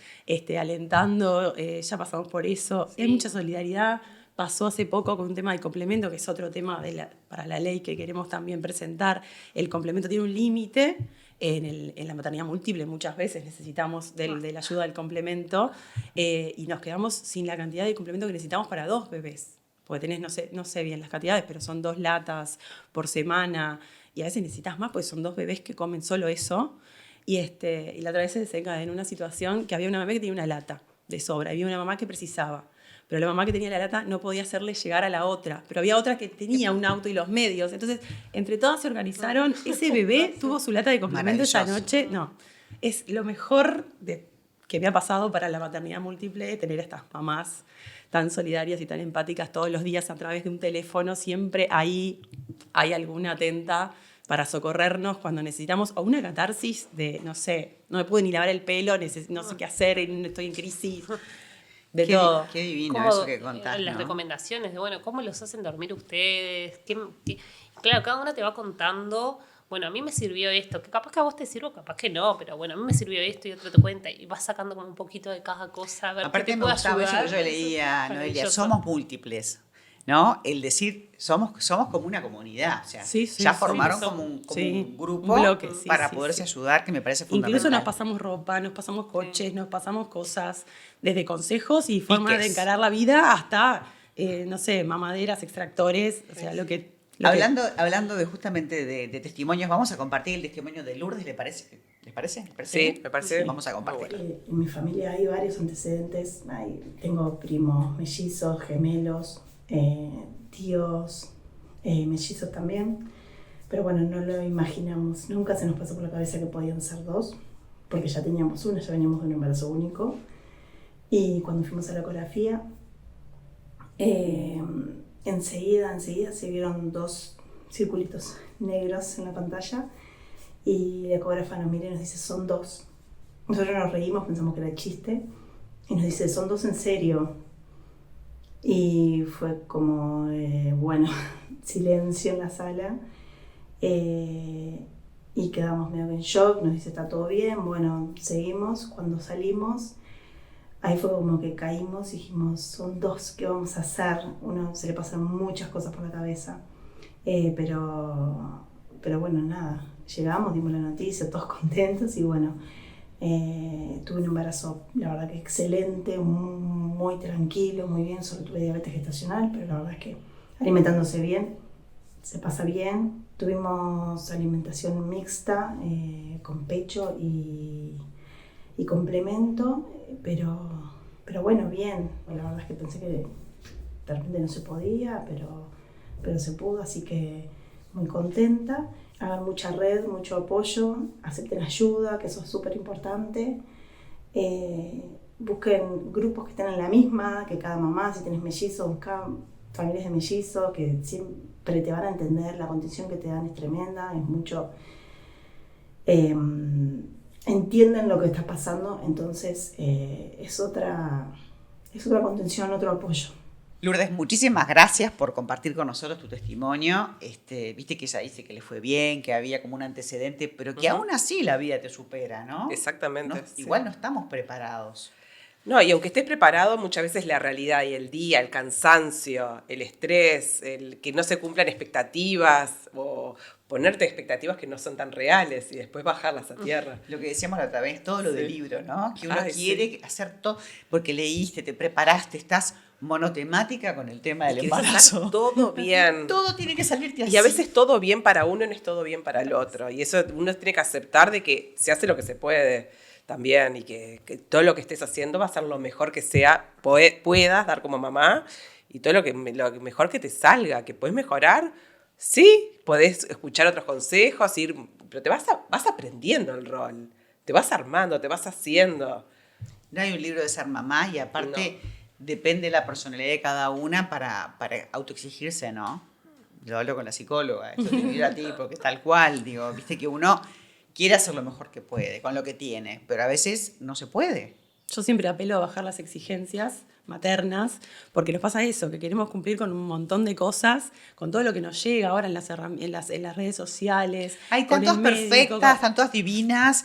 alentando, ya pasamos por eso. Sí. Hay mucha solidaridad. Pasó hace poco con un tema del complemento, que es otro tema para la ley que queremos también presentar. El complemento tiene un límite. En la maternidad múltiple muchas veces necesitamos de la ayuda del complemento y nos quedamos sin la cantidad de complemento que necesitamos para 2 bebés. Porque tenés, no sé bien las cantidades, pero son 2 latas por semana y a veces necesitas más porque son 2 bebés que comen solo eso. Y la otra vez se desencadenó una situación que había una mamá que tenía una lata de sobra, había una mamá que precisaba. Pero la mamá que tenía la lata no podía hacerle llegar a la otra. Pero había otra que tenía un auto y los medios. Entonces, entre todas se organizaron. Ese bebé tuvo su lata de complemento esa noche. No, es lo mejor que me ha pasado para la maternidad múltiple, tener a estas mamás tan solidarias y tan empáticas todos los días a través de un teléfono. Siempre ahí hay alguna atenta para socorrernos cuando necesitamos, o una catarsis de, no sé, no me pude ni lavar el pelo, no sé qué hacer, estoy en crisis. De todo. Qué divino Cómo, eso que contás, las ¿no? recomendaciones de, bueno, ¿cómo los hacen dormir ustedes? Claro, cada una te va contando, bueno, a mí me sirvió esto, que capaz que a vos te sirvió, capaz que no, pero bueno, a mí me sirvió esto y otro te cuenta y vas sacando como un poquito de cada cosa, a ver Aparte qué te me puede gustaba eso ayudar. que yo leía, Eso es Noelia, maravilloso. somos múltiples, ¿no? El decir, somos como una comunidad, o sea, Sí, ya sí, formaron sí. como un Sí, grupo un bloque, sí, para sí, poderse sí. ayudar, que me parece fundamental. Incluso nos pasamos ropa, nos pasamos coches, nos pasamos cosas, desde consejos y formas de Piques. encarar la vida hasta, no sé, mamaderas, extractores, o sea, lo que... Hablando de justamente de testimonios, vamos a compartir el testimonio de Lourdes, ¿les parece? ¿Les parece? Sí, me parece. Vamos a compartir. Muy En mi familia hay varios antecedentes. Tengo primos mellizos, gemelos, tíos mellizos también. Pero bueno, no lo imaginamos. Nunca se nos pasó por la cabeza que podían ser 2, porque ya teníamos una, ya veníamos de un embarazo único. Y cuando fuimos a la ecografía, enseguida se vieron 2 circulitos negros en la pantalla y la ecógrafa nos mira y nos dice, son 2. Nosotros nos reímos, pensamos que era chiste, y nos dice, ¿son 2 en serio? Y fue como, bueno, silencio en la sala. Y quedamos medio en shock, nos dice, ¿está todo bien? Bueno, seguimos. Cuando salimos, ahí fue como que caímos y dijimos, son 2, ¿qué vamos a hacer? Uno se le pasan muchas cosas por la cabeza. Pero bueno, nada, llegamos, dimos la noticia, todos contentos y bueno, tuve un embarazo, la verdad que excelente, muy tranquilo, muy bien, solo tuve diabetes gestacional, pero la verdad es que alimentándose bien, se pasa bien. Tuvimos alimentación mixta con pecho y complemento, pero bueno, bien. La verdad es que pensé que de repente no se podía, pero se pudo, así que muy contenta. Hagan mucha red, mucho apoyo, acepten ayuda, que eso es súper importante. Busquen grupos que estén en la misma, que cada mamá, si tienes mellizos, busca familias de mellizos, que siempre te van a entender, la contención que te dan es tremenda, es mucho, entienden lo que está pasando, entonces es otra contención, otro apoyo. Lourdes, muchísimas gracias por compartir con nosotros tu testimonio. Viste que ella dice que le fue bien, que había como un antecedente, pero que aún así la vida te supera, ¿no? Exactamente. Sí. Igual no estamos preparados. No, y aunque estés preparado, muchas veces la realidad y el día, el cansancio, el estrés, el que no se cumplan expectativas o ponerte expectativas que no son tan reales y después bajarlas a tierra. Lo que decíamos la otra vez, todo lo del libro, ¿no? Que uno Ay, quiere hacer todo, porque leíste, te preparaste, estás monotemática con el tema del embarazo. Todo bien. Todo tiene que salirte así. Y a veces todo bien para uno no es todo bien para el otro. Y eso uno tiene que aceptar de que se hace lo que se puede también y que todo lo que estés haciendo va a ser lo mejor que sea, puedas dar como mamá y todo lo mejor que te salga, que puedes mejorar. Sí, podés escuchar otros consejos, pero te vas aprendiendo el rol, te vas armando, te vas haciendo. No hay un libro de ser mamá y aparte depende de la personalidad de cada una para autoexigirse, ¿no? Yo hablo con la psicóloga, esto te viene a ti porque es tal cual, digo, viste que uno quiere hacer lo mejor que puede, con lo que tiene, pero a veces no se puede. Yo siempre apelo a bajar las exigencias maternas, porque nos pasa eso, que queremos cumplir con un montón de cosas, con todo lo que nos llega ahora en las redes sociales. Hay tantas perfectas, están todas divinas,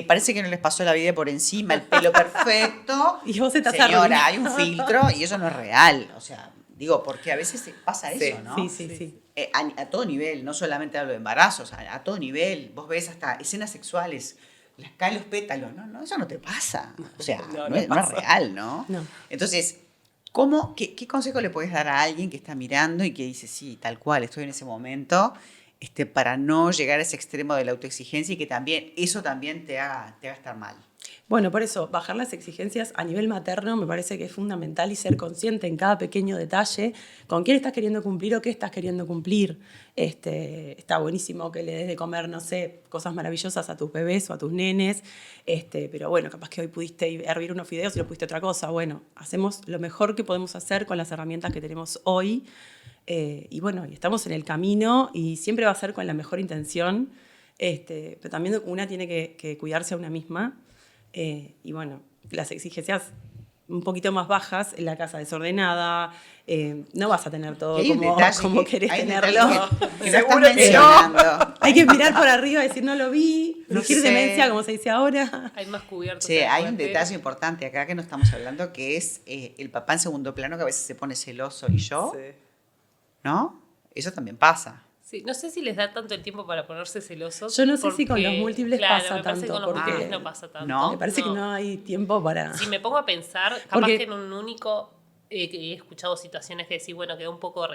parece que no les pasó la vida por encima, el pelo perfecto. Y vos estás señora, hay un filtro y eso no es real, o sea, digo, porque a veces pasa eso, ¿no? Sí. A todo nivel, no solamente hablo de embarazos, a todo nivel, vos ves hasta escenas sexuales, les caen los pétalos, no, eso no te pasa, o sea, no es real, ¿no? Entonces, qué consejo le puedes dar a alguien que está mirando y que dice, sí, tal cual, estoy en ese momento, para no llegar a ese extremo de la autoexigencia y que eso también te haga estar mal? Bueno, por eso, bajar las exigencias a nivel materno me parece que es fundamental y ser consciente en cada pequeño detalle con quién estás queriendo cumplir o qué estás queriendo cumplir. Está buenísimo que le des de comer, no sé, cosas maravillosas a tus bebés o a tus nenes, pero bueno, capaz que hoy pudiste hervir unos fideos y lo pudiste otra cosa. Bueno, hacemos lo mejor que podemos hacer con las herramientas que tenemos hoy y bueno, y estamos en el camino y siempre va a ser con la mejor intención, pero también una tiene que cuidarse a una misma. Y bueno, las exigencias un poquito más bajas, en la casa desordenada, no vas a tener todo como querés tenerlo. Seguro que no. Hay que mirar por arriba y decir no lo vi, No fingir sé. demencia como se dice ahora. Hay más cubiertos. Sí, hay un detalle importante acá que no estamos hablando, que es el papá en segundo plano, que a veces se pone celoso y yo, Sí. ¿no? Eso también pasa. Sí, no sé si les da tanto el tiempo para ponerse celosos. Yo no sé si con los múltiples pasa me parece que tanto, con los porque- múltiples no pasa tanto. ¿No? Me parece que no hay tiempo para... Si me pongo a pensar, capaz Porque- que en un único he escuchado situaciones que decís, bueno, quedó un poco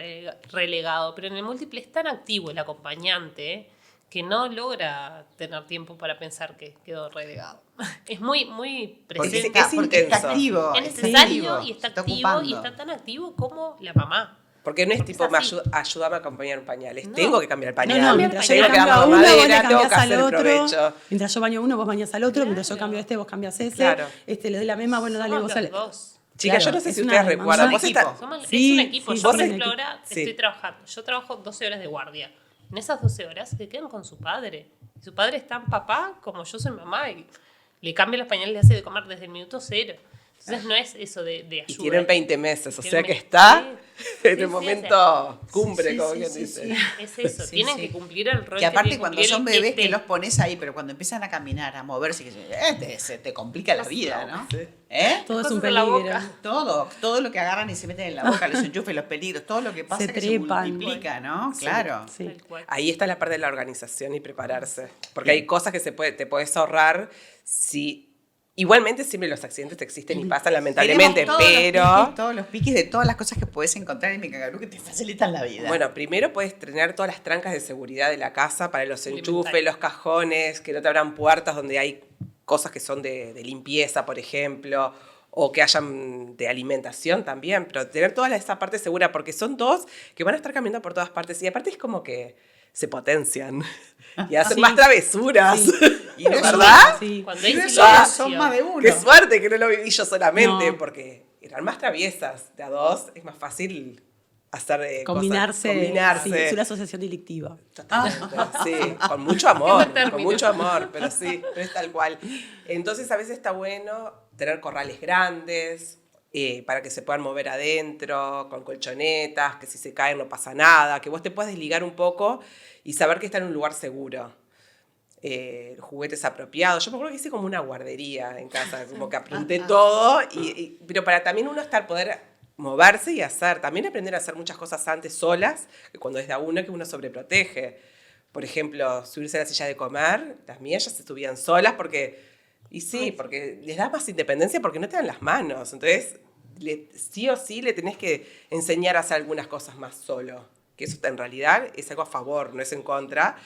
relegado, pero en el múltiple es tan activo el acompañante que no logra tener tiempo para pensar que quedó relegado. Es muy presente. Porque está intenso. activo. Es está necesario activo, y está se activo ocupando. y está tan activo como la mamá. Porque no es Porque tipo, es así. ayúdame a acompañar un pañal. No. Tengo que cambiar el pañal. No, mientras yo tengo le que dar cambio la a uno, vos le mamadera, tengo que cambiás al hacer el otro. provecho. Mientras yo baño uno, vos bañas al otro. Mientras yo Claro. cambio a este, vos cambias a ese. Claro. Le doy la mema, bueno, dale, Somos vos los sale. dos. Chicas, Claro, yo no sé es si una ustedes demanda. recuerdan. Es Vos un estás- equipo. Sí, Es un equipo. sí, Yo, por sí. ejemplo, ahora Sí. estoy trabajando. Yo trabajo 12 horas de guardia. En esas 12 horas se quedan con su padre. Y su padre es tan papá como yo soy mamá. Y le cambia los pañales, le hace de comer desde el minuto 0. Entonces no es eso de ayuda. Y tienen 20 meses, o sea Tienen que 20, está sí. en el momento cumbre, como quien dice. Es eso, Sí, tienen sí. que cumplir el rol. Que aparte tiene cuando cumplir son el bebés este. que los pones ahí, pero cuando empiezan a caminar, a moverse, se te complica la vida, ¿no? Sí. ¿Eh? Todo es un Cosas en la peligro. boca. Todo lo que agarran y se meten en la boca, los enchufes, los peligros, todo lo que pasa Se que trepan. se multiplica, ¿no? Sí, Claro. sí. Tal cual. Ahí está la parte de la organización y prepararse. Porque hay cosas que te puedes ahorrar si... Igualmente siempre los accidentes existen y pasan lamentablemente, pero... Todos los piques de todas las cosas que puedes encontrar en Mecagarú que te facilitan la vida. Bueno, primero puedes tener todas las trancas de seguridad de la casa para los enchufes, Elemental. los cajones, que no te abran puertas donde hay cosas que son de limpieza, por ejemplo, o que hayan de alimentación también, pero tener toda esa parte segura, porque son dos que van a estar caminando por todas partes y aparte es como que se potencian y hacen Sí. más travesuras, Sí. Y no es ¿verdad? Sí. Cuando Y hay no es silencio. son más de uno. Qué suerte que no lo viví yo solamente, No. porque eran más traviesas de a dos, es más fácil hacer Combinarse. combinarse. Sí, es una asociación delictiva. Totalmente, sí, con mucho amor, Qué término. con mucho amor, pero sí, pero es tal cual. Entonces a veces está bueno tener corrales grandes para que se puedan mover adentro, con colchonetas, que si se caen no pasa nada, que vos te puedas desligar un poco y saber que está en un lugar seguro. Juguetes apropiados. Yo me acuerdo que hice como una guardería en casa, como que apunté todo, pero para también uno poder moverse y hacer, también aprender a hacer muchas cosas antes solas, que cuando es de a uno que uno sobreprotege. Por ejemplo, subirse a la silla de comer, las mías ya se subían solas porque les da más independencia porque no te dan las manos. Entonces, sí o sí le tenés que enseñar a hacer algunas cosas más solo. Que eso en realidad es algo a favor, no es en contra.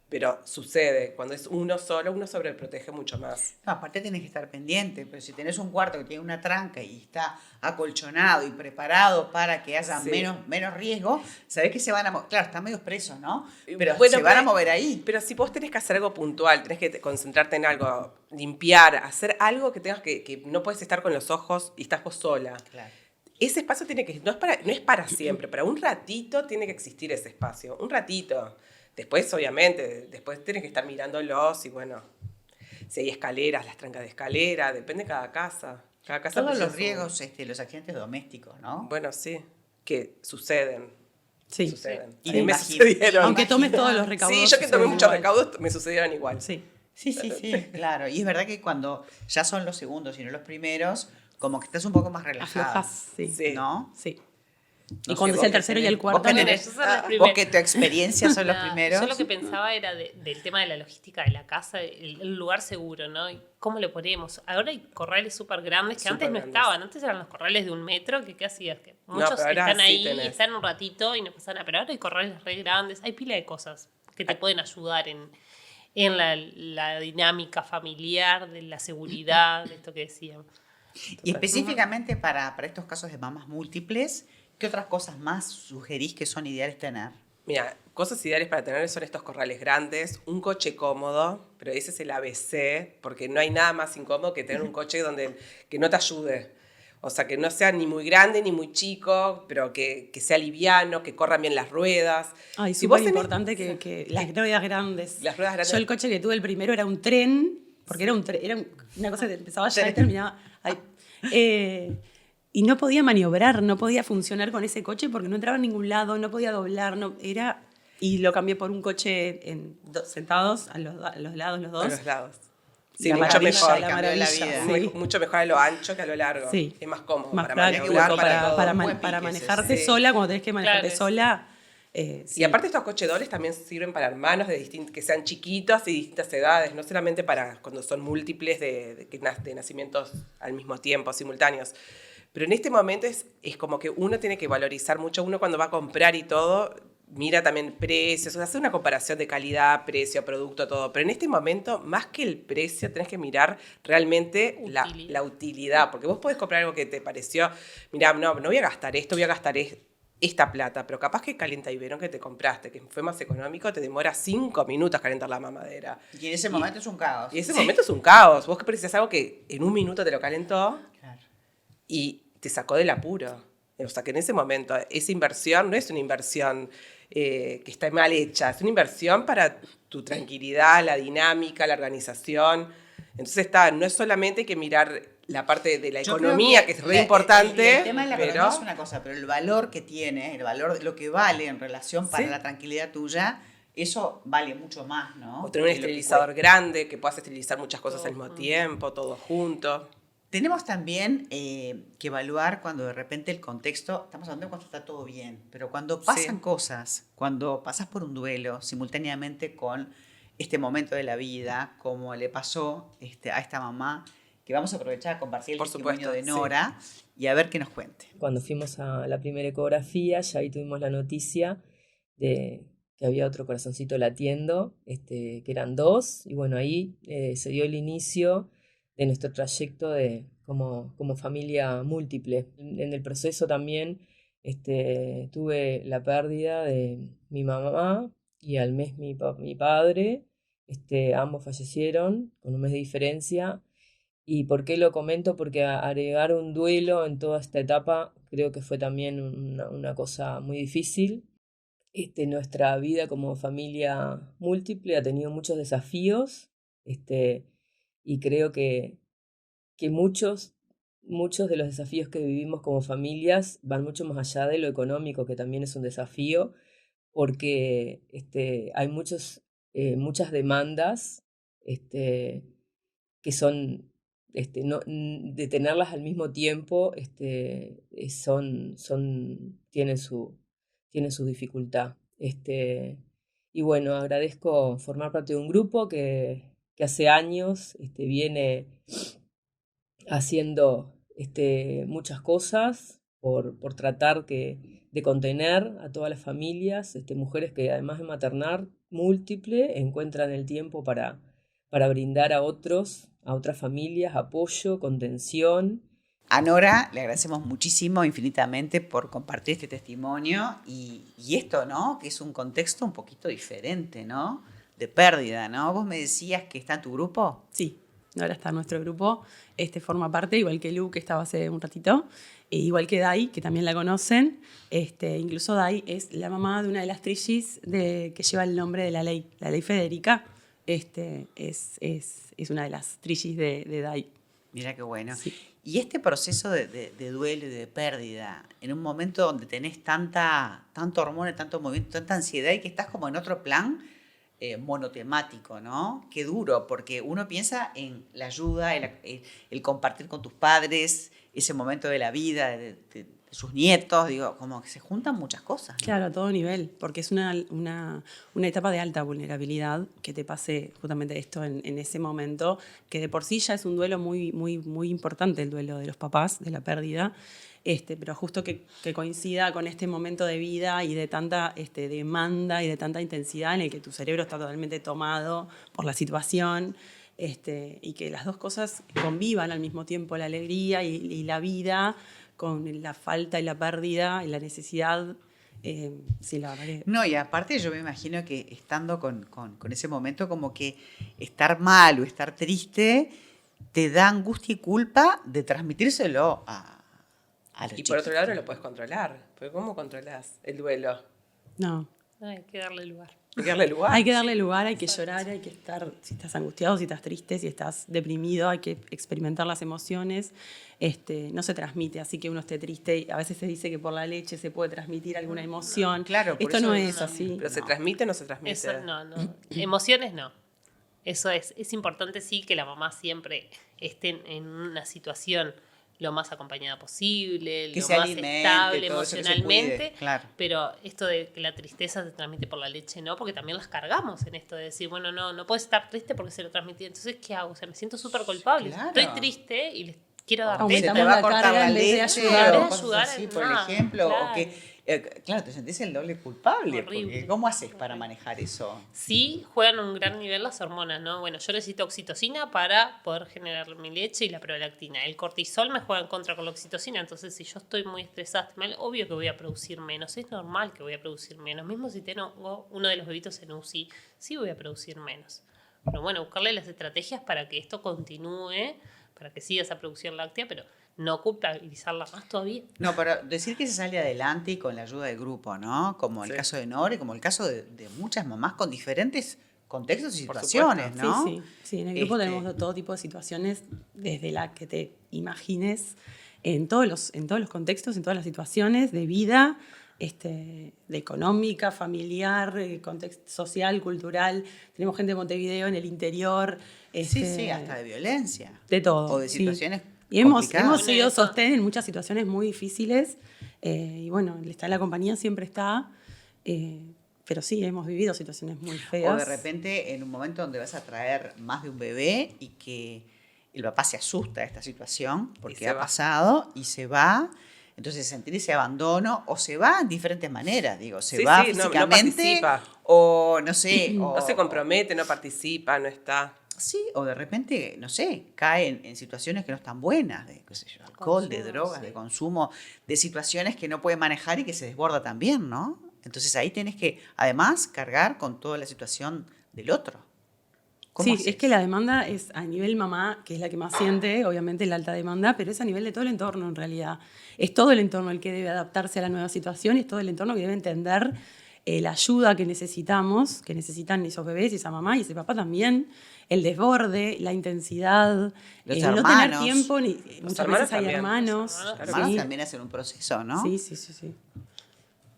Pero sucede, cuando es uno solo, uno sobreprotege mucho más. No, aparte tenés que estar pendiente, pero si tenés un cuarto que tiene una tranca y está acolchonado y preparado para que haya Sí. menos riesgo, sabés que se van a mover. Claro, están medio presos, ¿no? Pero Bueno, se van pero- a mover ahí. Pero si vos tenés que hacer algo puntual, tenés que concentrarte en algo, limpiar, hacer algo que tengas que no puedes estar con los ojos y estás vos sola. Claro. Ese espacio tiene que, no es para siempre, pero un ratito tiene que existir ese espacio, un ratito. Después, obviamente, después tenés que estar mirándolos y bueno, si hay escaleras, las trancas de escalera, depende de cada casa. Cada casa Todos precisa los su- riesgos, los accidentes domésticos, ¿no? Bueno, sí, que suceden. Sí. Suceden. Y A mí me imagino- sucedieron. Aunque tomes todos los recaudos. Sí, yo que tomé suceden muchos igual. recaudos, me sucedieron igual. Sí. Sí, claro. Y es verdad que cuando ya son los segundos y no los primeros, como que estás un poco más relajada. Aflojas, sí. Sí. ¿No? Sí. No Y cuando sé, sea el vos que tercero y tenés- el cuarto. vos que Bueno, tenés- yo soy la vos primera. que tu experiencia son los Nada, primeros. Yo lo que pensaba era del tema de la logística de la casa, el lugar seguro, ¿no? Y ¿cómo le ponemos? Ahora hay corrales súper grandes que antes no Supergrandes. estaban. Antes eran los corrales de 1 metro, que ¿qué hacías? Que No, muchos pero ahora están sí ahí, tenés. están un ratito y no pasa nada. Pero ahora hay corrales re grandes, hay pila de cosas que te pueden ayudar en la dinámica familiar, de la seguridad, de esto que decían. Y específicamente para estos casos de mamás múltiples, ¿qué otras cosas más sugerís que son ideales tener? Mira, cosas ideales para tener son estos corrales grandes, un coche cómodo, pero ese es el ABC, porque no hay nada más incómodo que tener un coche que no te ayude. O sea, que no sea ni muy grande ni muy chico, pero que sea liviano, que corran bien las ruedas. Ay, Si vos súper tenés- importante que las ruedas grandes. Las ruedas grandes. Yo el coche que tuve el primero era un tren, porque era una cosa que empezaba allá y terminaba. Ay. Y no podía maniobrar, no podía funcionar con ese coche porque no entraba en ningún lado, no podía doblar, y lo cambié por un coche sentados a los lados los dos. A los lados. Sí, La mucho maravilla, mejor. la cambió la maravilla, vida. sí. Mucho mejor a lo ancho que a lo largo. Sí. Es más cómodo Más para práctico maniobrar, para todo. para Un buen para pique ese, manejarte sí. sola, cuando tenés que manejarte Claro, sola. Y sí. aparte estos coches dobles también sirven para hermanos que sean chiquitos y distintas edades, no solamente para cuando son múltiples de nacimientos al mismo tiempo, simultáneos. Pero en este momento es como que uno tiene que valorizar mucho, uno cuando va a comprar y todo, mira también precios, o sea, hace una comparación de calidad, precio, producto, todo. Pero en este momento, más que el precio, tenés que mirar realmente Utilidad. la utilidad. Porque vos podés comprar algo que te pareció, mira, no voy a gastar esto, voy a gastar esta plata. Pero capaz que el calientabiberón que te compraste, que fue más económico, te demora 5 minutos calentar la mamadera. Y en ese momento es un caos. Y ese momento es un caos. Vos que precisás algo que en 1 minuto te lo calentó Claro. y te sacó del apuro. O sea, que en ese momento esa inversión no es una inversión que está mal hecha, es una inversión para tu tranquilidad, la dinámica, la organización. Entonces no es solamente que mirar la parte de la Yo economía, creo que es re importante. El tema de la pero economía es una cosa, pero el valor que tiene, el valor de lo que vale en relación para Sí. la tranquilidad tuya, eso vale mucho más, ¿no? O tener un Que lo que esterilizador cuesta. grande, que puedas esterilizar muchas cosas al mismo tiempo, todo junto. Tenemos también que evaluar cuando de repente el contexto, estamos hablando de cuando está todo bien, pero cuando pasan Sí. cosas, cuando pasas por un duelo simultáneamente con este momento de la vida, como le pasó a esta mamá, que vamos a aprovechar a compartir el Por testimonio supuesto, de Nora y a ver qué nos cuente. Cuando fuimos a la primera ecografía, ya ahí tuvimos la noticia de que había otro corazoncito latiendo, que eran 2, y bueno, ahí se dio el inicio de nuestro trayecto como familia múltiple. En el proceso también tuve la pérdida de mi mamá y al mes mi padre, ambos fallecieron con un mes de diferencia. ¿Y por qué lo comento? Porque agregar un duelo en toda esta etapa creo que fue también una cosa muy difícil. Nuestra vida como familia múltiple ha tenido muchos desafíos, y creo que muchos de los desafíos que vivimos como familias van mucho más allá de lo económico, que también es un desafío, porque hay muchas demandas que son, de tenerlas al mismo tiempo, tienen su dificultad. Y bueno, agradezco formar parte de un grupo que hace años viene haciendo muchas cosas por tratar de contener a todas las familias, mujeres que además de maternar múltiple, encuentran el tiempo para brindar a otras familias, apoyo, contención. A Nora le agradecemos muchísimo, infinitamente, por compartir este testimonio y esto, ¿no? Que es un contexto un poquito diferente, ¿no? De pérdida, ¿no? Vos me decías que está en tu grupo. Sí, Nora está en nuestro grupo, forma parte, igual que Lu, que estaba hace un ratito, igual que Dai, que también la conocen. Incluso Dai es la mamá de una de las trillys que lleva el nombre de la ley Federica. Es una de las trillys de Dai. Mira qué bueno. Sí. Y este proceso de duelo y de pérdida, en un momento donde tenés tanto hormona, tanto movimiento, tanta ansiedad y que estás como en otro plan monotemático, ¿no? Qué duro, porque uno piensa en la ayuda, el compartir con tus padres, ese momento de la vida, de sus nietos, digo, como que se juntan muchas cosas, ¿no? Claro, a todo nivel, porque es una etapa de alta vulnerabilidad que te pase justamente esto en ese momento, que de por sí ya es un duelo muy, muy, muy importante, el duelo de los papás, de la pérdida, pero justo que coincida con este momento de vida y de tanta demanda y de tanta intensidad en el que tu cerebro está totalmente tomado por la situación, y que las dos cosas convivan al mismo tiempo, la alegría y la vida, con la falta y la pérdida y la necesidad. Sí, la verdad que... No, y aparte yo me imagino que estando con ese momento, como que estar mal o estar triste te da angustia y culpa de transmitírselo a los Y por otro lado no chiquitos. lo puedes controlar. Porque ¿cómo controlás el duelo? No. Hay que darle lugar. Hay que darle lugar. Hay que darle lugar, hay que llorar, hay que estar, si estás angustiado, si estás triste, si estás deprimido, hay que experimentar las emociones. No se transmite, así que uno esté triste. Y a veces se dice que por la leche se puede transmitir alguna emoción. Claro, por esto eso no no, es así. ¿Pero se transmite o no se transmite? Eso no. Emociones no. Eso es importante, sí, que la mamá siempre esté en una situación lo más acompañada posible, Que lo se más alimente, estable todo eso que se emocionalmente. cuide, claro. Pero esto de que la tristeza se transmite por la leche, no, porque también las cargamos en esto de decir, bueno, no puedes estar triste porque se lo transmití. Entonces, ¿qué hago? O sea, me siento súper culpable. Claro. Estoy triste y les quiero dar Aumentamos Se te teta. va a la cortar carga la en vez de leche ayudar. o En cosas ayudar así, en por nada, ejemplo. claro. O que, claro, te sentís el doble culpable. Horrible. Porque ¿cómo haces para manejar eso? Sí juegan un gran nivel las hormonas, ¿no? Bueno, yo necesito oxitocina para poder generar mi leche y la prolactina. El cortisol me juega en contra con la oxitocina, entonces si yo estoy muy estresada, obvio que voy a producir menos, es normal que voy a producir menos. Mismo si tengo uno de los bebitos en UCI, sí voy a producir menos. Pero bueno, buscarle las estrategias para que esto continúe, para que siga esa producción láctea, pero no culpabilizarla más todavía. No, pero decir que se sale adelante y con la ayuda del grupo, ¿no? Como el Sí. caso de Nora y como el caso de muchas mamás con diferentes contextos y Por situaciones, supuesto. ¿no? Sí, en el grupo tenemos de todo tipo de situaciones, desde la que te imagines, en todos los contextos, en todas las situaciones de vida, de económica, familiar, contexto social, cultural. Tenemos gente de Montevideo, en el interior. Sí, hasta de violencia. De todo. O de sí. situaciones Y hemos complicadas. sido Eso. sostén en muchas situaciones muy difíciles. Y bueno, la compañía siempre está. Pero sí, hemos vivido situaciones muy feas. O de repente en un momento donde vas a traer más de un bebé y que el papá se asusta de esta situación porque ha pasado y se va. Entonces sentir ese abandono o se va en diferentes maneras, digo, se va no físicamente participa. o no sé. No se compromete, no participa, no está. Sí, o de repente, no sé, cae en situaciones que no están buenas, de qué sé yo, alcohol, de Consumo, drogas, sí. de consumo, de situaciones que no puede manejar y que se desborda también, ¿no? Entonces ahí tenés que, además, cargar con toda la situación del otro. Sí, haces? es que la demanda es a nivel mamá, que es la que más siente, obviamente la alta demanda, pero es a nivel de todo el entorno en realidad. Es todo el entorno el que debe adaptarse a la nueva situación, es todo el entorno que debe entender la ayuda que necesitan esos bebés y esa mamá y ese papá también, el desborde, la intensidad, Los no tener hermanos. tiempo, muchas hermanos veces hay también. hermanos. Los Los hermanos sí. también hacen un proceso, ¿no? Sí.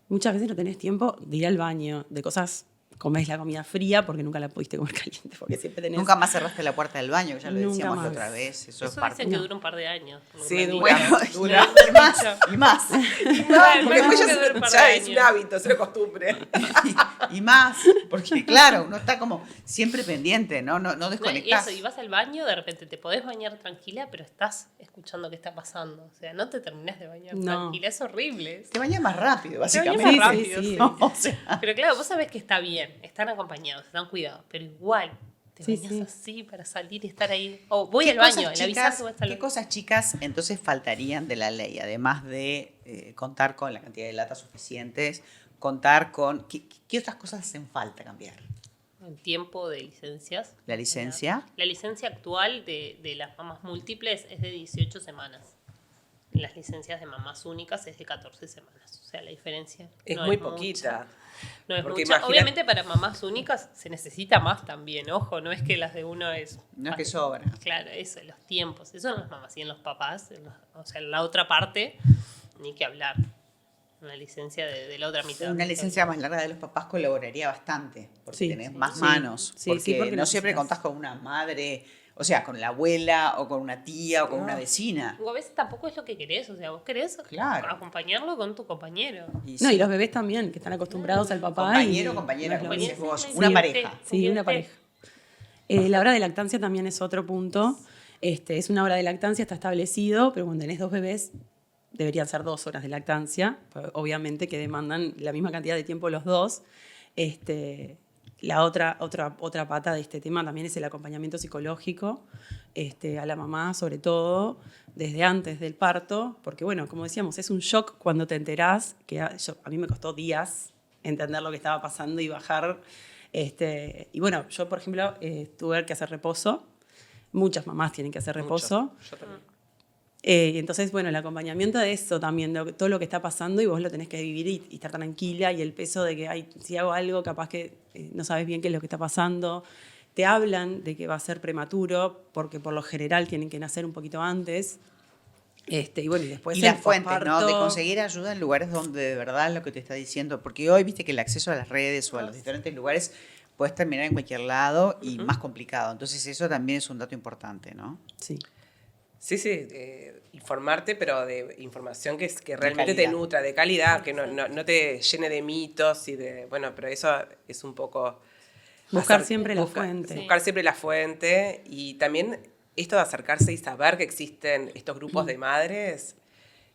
Muchas veces no tenés tiempo de ir al baño, de cosas, comés la comida fría porque nunca la pudiste comer caliente, porque siempre tenés... Nunca más cerraste la puerta del baño, que ya lo Nunca decíamos la más. otra vez. Eso es Eso parte. dicen que dura un par de años. por lo que Sí, me han dura. dicho. Bueno, Dura. y más. Bueno, Porque después que dura un par de ya es un años. hábito, es una costumbre. y más, porque claro, uno está como siempre pendiente, ¿no? No No, y desconectás. eso, y vas al baño, de repente te podés bañar tranquila, pero estás escuchando qué está pasando. O sea, no te terminás de bañar No. tranquila, es horrible. Te bañas más rápido, Te básicamente. bañas más Sí, rápido, sí, sí. ¿no? O sea, Pero claro, vos sabés que está bien, están acompañados, están cuidados, pero igual te Sí, bañas sí. así para salir y estar ahí. O voy ¿qué al baño, cosas le avisás chicas- que voy a estar ¿Qué cosas chicas entonces faltarían de la ley? Además de contar con la cantidad de latas suficientes, contar con... ¿Qué otras cosas hacen falta cambiar? en tiempo de licencias. La licencia. La licencia actual de las mamás múltiples es de 18 semanas. Las licencias de mamás únicas es de 14 semanas. O sea, la diferencia Es no muy mucha. poquita. No es Porque mucha. imagina- Obviamente para mamás únicas se necesita más también, ojo, no es que las de uno es... No es que fácil. sobra. Claro, eso, los tiempos, eso en las mamás y en los papás, o sea, en la otra parte, ni que hablar. Una licencia de la otra mitad. Una licencia más larga de los papás colaboraría bastante, porque Sí, tenés sí, más sí. manos. Sí, porque, sí, porque no siempre necesitas. contás con una madre, o sea, con la abuela o con una tía o con una vecina. O a veces tampoco es lo que querés, o sea, vos querés Claro. acompañarlo con tu compañero. Y No, sí, y los bebés también, que están acostumbrados al papá. compañero o y compañera, no es lo como dices mismo. vos, Sí, una sí, pareja. sí. Sí, una pareja. La hora de lactancia también es otro punto. Es una hora de lactancia, está establecido, pero cuando tenés 2 bebés deberían ser 2 horas de lactancia, pues, obviamente que demandan la misma cantidad de tiempo los dos. La otra pata de este tema también es el acompañamiento psicológico a la mamá, sobre todo desde antes del parto, porque bueno, como decíamos, es un shock cuando te enterás, que a mí me costó días entender lo que estaba pasando y bajar. Y bueno, yo por ejemplo tuve que hacer reposo, muchas mamás tienen que hacer reposo. Mucho. Yo también. Y entonces, bueno, el acompañamiento de eso también, de todo lo que está pasando y vos lo tenés que vivir y estar tranquila y el peso de que ay, si hago algo capaz que no sabes bien qué es lo que está pasando. Te hablan de que va a ser prematuro porque por lo general tienen que nacer un poquito antes. Y bueno, y después Y el las fuentes, ¿no? De posparto. conseguir ayuda en lugares donde de verdad es lo que te está diciendo. Porque hoy viste que el acceso a las redes o a los diferentes lugares puedes terminar en cualquier lado y más complicado. Entonces eso también es un dato importante, ¿no? Sí. Sí, informarte, pero de información que realmente te calidad. nutra, de calidad, que no te llene de mitos y de... Bueno, pero eso es un poco... Buscar siempre la fuente. Buscar siempre la fuente y también esto de acercarse y saber que existen estos grupos de madres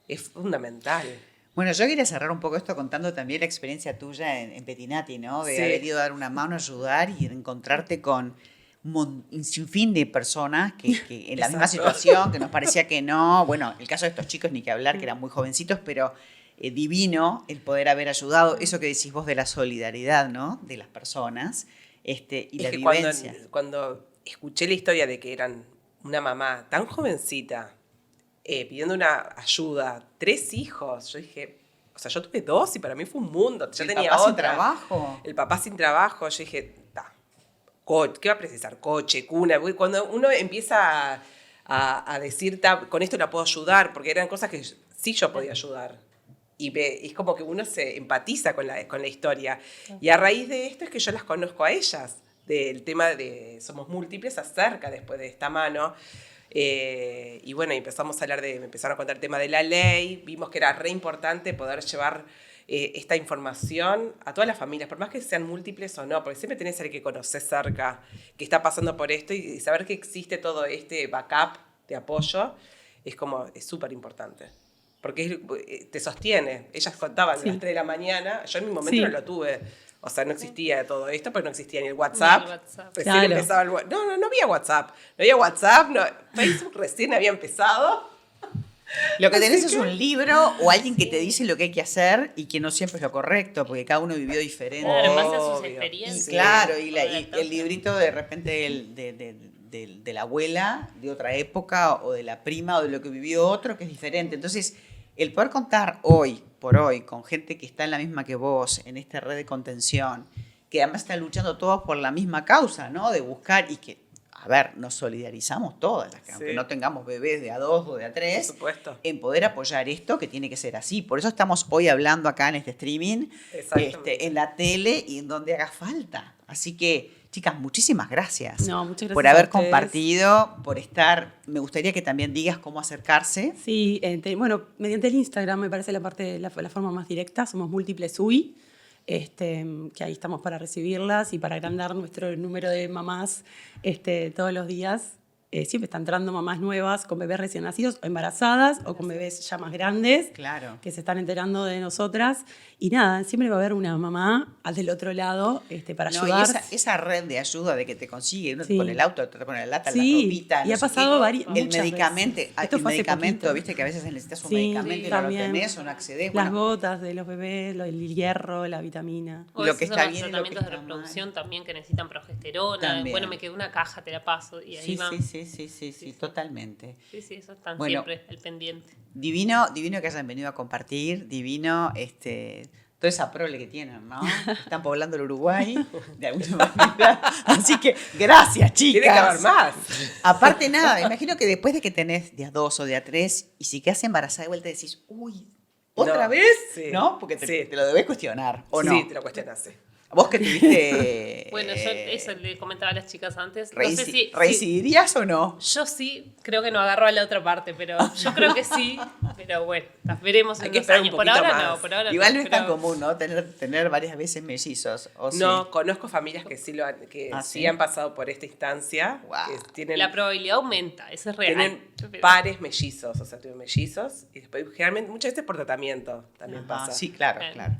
es fundamental. Bueno, yo quería cerrar un poco esto contando también la experiencia tuya en Petinati, ¿no? De Sí. haber ido a dar una mano, ayudar y de encontrarte con un sinfín de personas que en la misma Exacto. situación, que nos parecía que no. Bueno, el caso de estos chicos ni que hablar, que eran muy jovencitos, pero divino el poder haber ayudado. Eso que decís vos de la solidaridad, ¿no? De las personas y Es la que vivencia. cuando escuché la historia de que eran una mamá tan jovencita pidiendo una ayuda, 3 hijos, yo dije, o sea, yo tuve 2 y para mí fue un mundo. Ya El tenía papá sin otra. trabajo. El papá sin trabajo, yo dije, ¿qué va a precisar? Coche, cuna. Cuando uno empieza a decir, con esto la puedo ayudar, porque eran cosas que sí yo podía ayudar. Y es como que uno se empatiza con la historia. Y a raíz de esto es que yo las conozco a ellas, del tema de Somos Múltiples, acerca después de esta mano. Y bueno, empezamos a hablar me empezaron a contar el tema de la ley, vimos que era re importante poder llevar esta información a todas las familias, por más que sean múltiples o no, porque siempre tenés a alguien que conoces cerca, que está pasando por esto, y saber que existe todo este backup de apoyo es súper importante. Porque te sostiene. Ellas contaban a las 3 de la mañana, yo en mi momento no lo tuve. O sea, no existía todo esto, pero no existía ni el WhatsApp. Ni el WhatsApp. Recién empezaba el WhatsApp. No había WhatsApp. No había WhatsApp, Facebook recién había empezado. Lo que tenés es un libro o alguien que te dice lo que hay que hacer y que no siempre es lo correcto, porque cada uno vivió diferente. Claro, en base a sus Obvio. experiencias. Y claro, y el librito de repente de la abuela de otra época o de la prima o de lo que vivió otro que es diferente. Entonces, el poder contar hoy por hoy con gente que está en la misma que vos, en esta red de contención, que además están luchando todos por la misma causa, ¿no? De buscar y que, a ver, nos solidarizamos todas, las que, aunque no tengamos bebés de A2 o de A3, Por supuesto. en poder apoyar esto que tiene que ser así. Por eso estamos hoy hablando acá en este streaming, en la tele y en donde haga falta. Así que, chicas, muchísimas gracias, No, muchas gracias por a haber ustedes. compartido, por estar. Me gustaría que también digas cómo acercarse. Sí, bueno, mediante el Instagram me parece la forma más directa, Somos Múltiples UI, que ahí estamos para recibirlas y para agrandar nuestro número de mamás todos los días. Siempre están entrando mamás nuevas con bebés recién nacidos o embarazadas o con bebés ya más grandes, Claro. que se están enterando de nosotras. Y nada, siempre va a haber una mamá del otro lado para No, ayudar. y esa red de ayuda de que te consigue, uno te Sí. pone el auto, te pone la lata, Sí, la ropita. y no ha sé pasado qué. El muchas medicamento, veces. Esto el fue hace medicamento, poquito. viste que a veces necesitas un Sí, medicamento y no lo también. tenés o no accedes. Las Bueno, gotas de los bebés, el hierro, la vitamina. O Lo esos que son está los bien y lo que tratamientos de está reproducción también que necesitan progesterona. También. Bueno, me quedó una caja, te la paso. Y ahí sí, van. sí, totalmente. Sí, eso están Bueno. siempre al pendiente. Divino que hayan venido a compartir, divino, toda esa prole que tienen, ¿no? Están poblando el Uruguay de alguna manera. Así que gracias, chicas. Tiene que haber más. Aparte, nada, me imagino que después de que tenés de A2 o de A3 y si quedas embarazada de vuelta decís, uy, ¿otra No, vez? sí, ¿No? Porque te lo debes cuestionar, ¿o no? Sí, te lo cuestionas. Sí. Vos que tuviste... Bueno, yo eso le comentaba a las chicas antes. No sé si ¿Reincidirías o no? yo sí, creo que no agarro a la otra parte, pero yo creo que sí. Pero bueno, las veremos Hay en que unos esperar un años. Por poquito ahora más. no, por ahora Igual no. no es tan pero- común, ¿no? Tener varias veces mellizos. ¿O No, sí? conozco familias que sí ¿sí? han pasado por esta instancia. Wow. Que tienen, La probabilidad aumenta, eso es real. tienen Pero- pares mellizos, o sea, tienen mellizos. Y después, generalmente, muchas veces por tratamiento también Ajá, pasa. sí, claro, Claro. claro.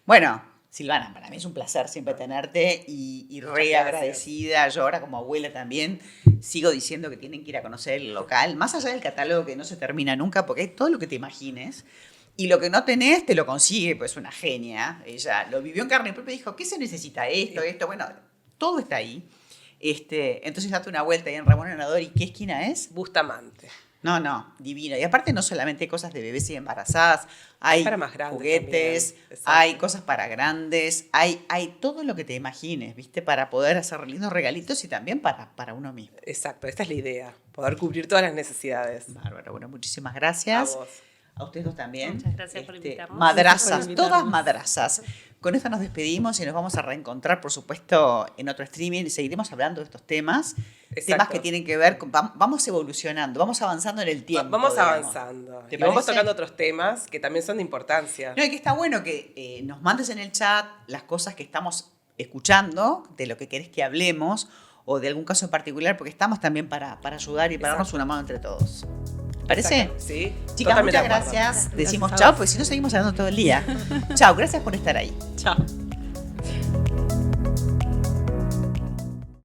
Bueno, Silvana, para mí es un placer siempre tenerte y re gracias. agradecida. Yo ahora como abuela también sigo diciendo que tienen que ir a conocer el local, más allá del catálogo que no se termina nunca, porque hay todo lo que te imagines. Y lo que no tenés, te lo consigue, pues es una genia. Ella lo vivió en carne propia y dijo, ¿qué se necesita? Esto. Bueno, todo está ahí. Entonces date una vuelta ahí en Ramón Anador. ¿Y qué esquina es? Bustamante. No, divino. Y aparte no solamente hay cosas de bebés y embarazadas, hay Para más grandes juguetes, también, exacto. hay cosas para grandes, hay todo lo que te imagines, ¿viste? Para poder hacer lindos regalitos y también para uno mismo. Exacto, esta es la idea. Poder cubrir todas las necesidades. Bárbaro. Bueno, muchísimas A gracias. vos. A ustedes dos también. Muchas gracias por invitarnos. Madrazas, Gracias por invitarnos. todas madrazas. Con esto nos despedimos y nos vamos a reencontrar, por supuesto, en otro streaming y seguiremos hablando de estos temas. Temas Exacto. que tienen que ver con... Vamos evolucionando, vamos avanzando en el tiempo. Vamos digamos. avanzando. ¿Te Y vamos parece? tocando otros temas que también son de importancia. No, y que está bueno que nos mandes en el chat las cosas que estamos escuchando, de lo que querés que hablemos, o de algún caso en particular, porque estamos también para ayudar y para darnos una mano entre todos. ¿Parece? Exacto, sí. Chicas, Totalmente muchas de acuerdo. gracias. Decimos a chao, vos. porque si no seguimos hablando todo el día. Chao, gracias por estar ahí. Chao.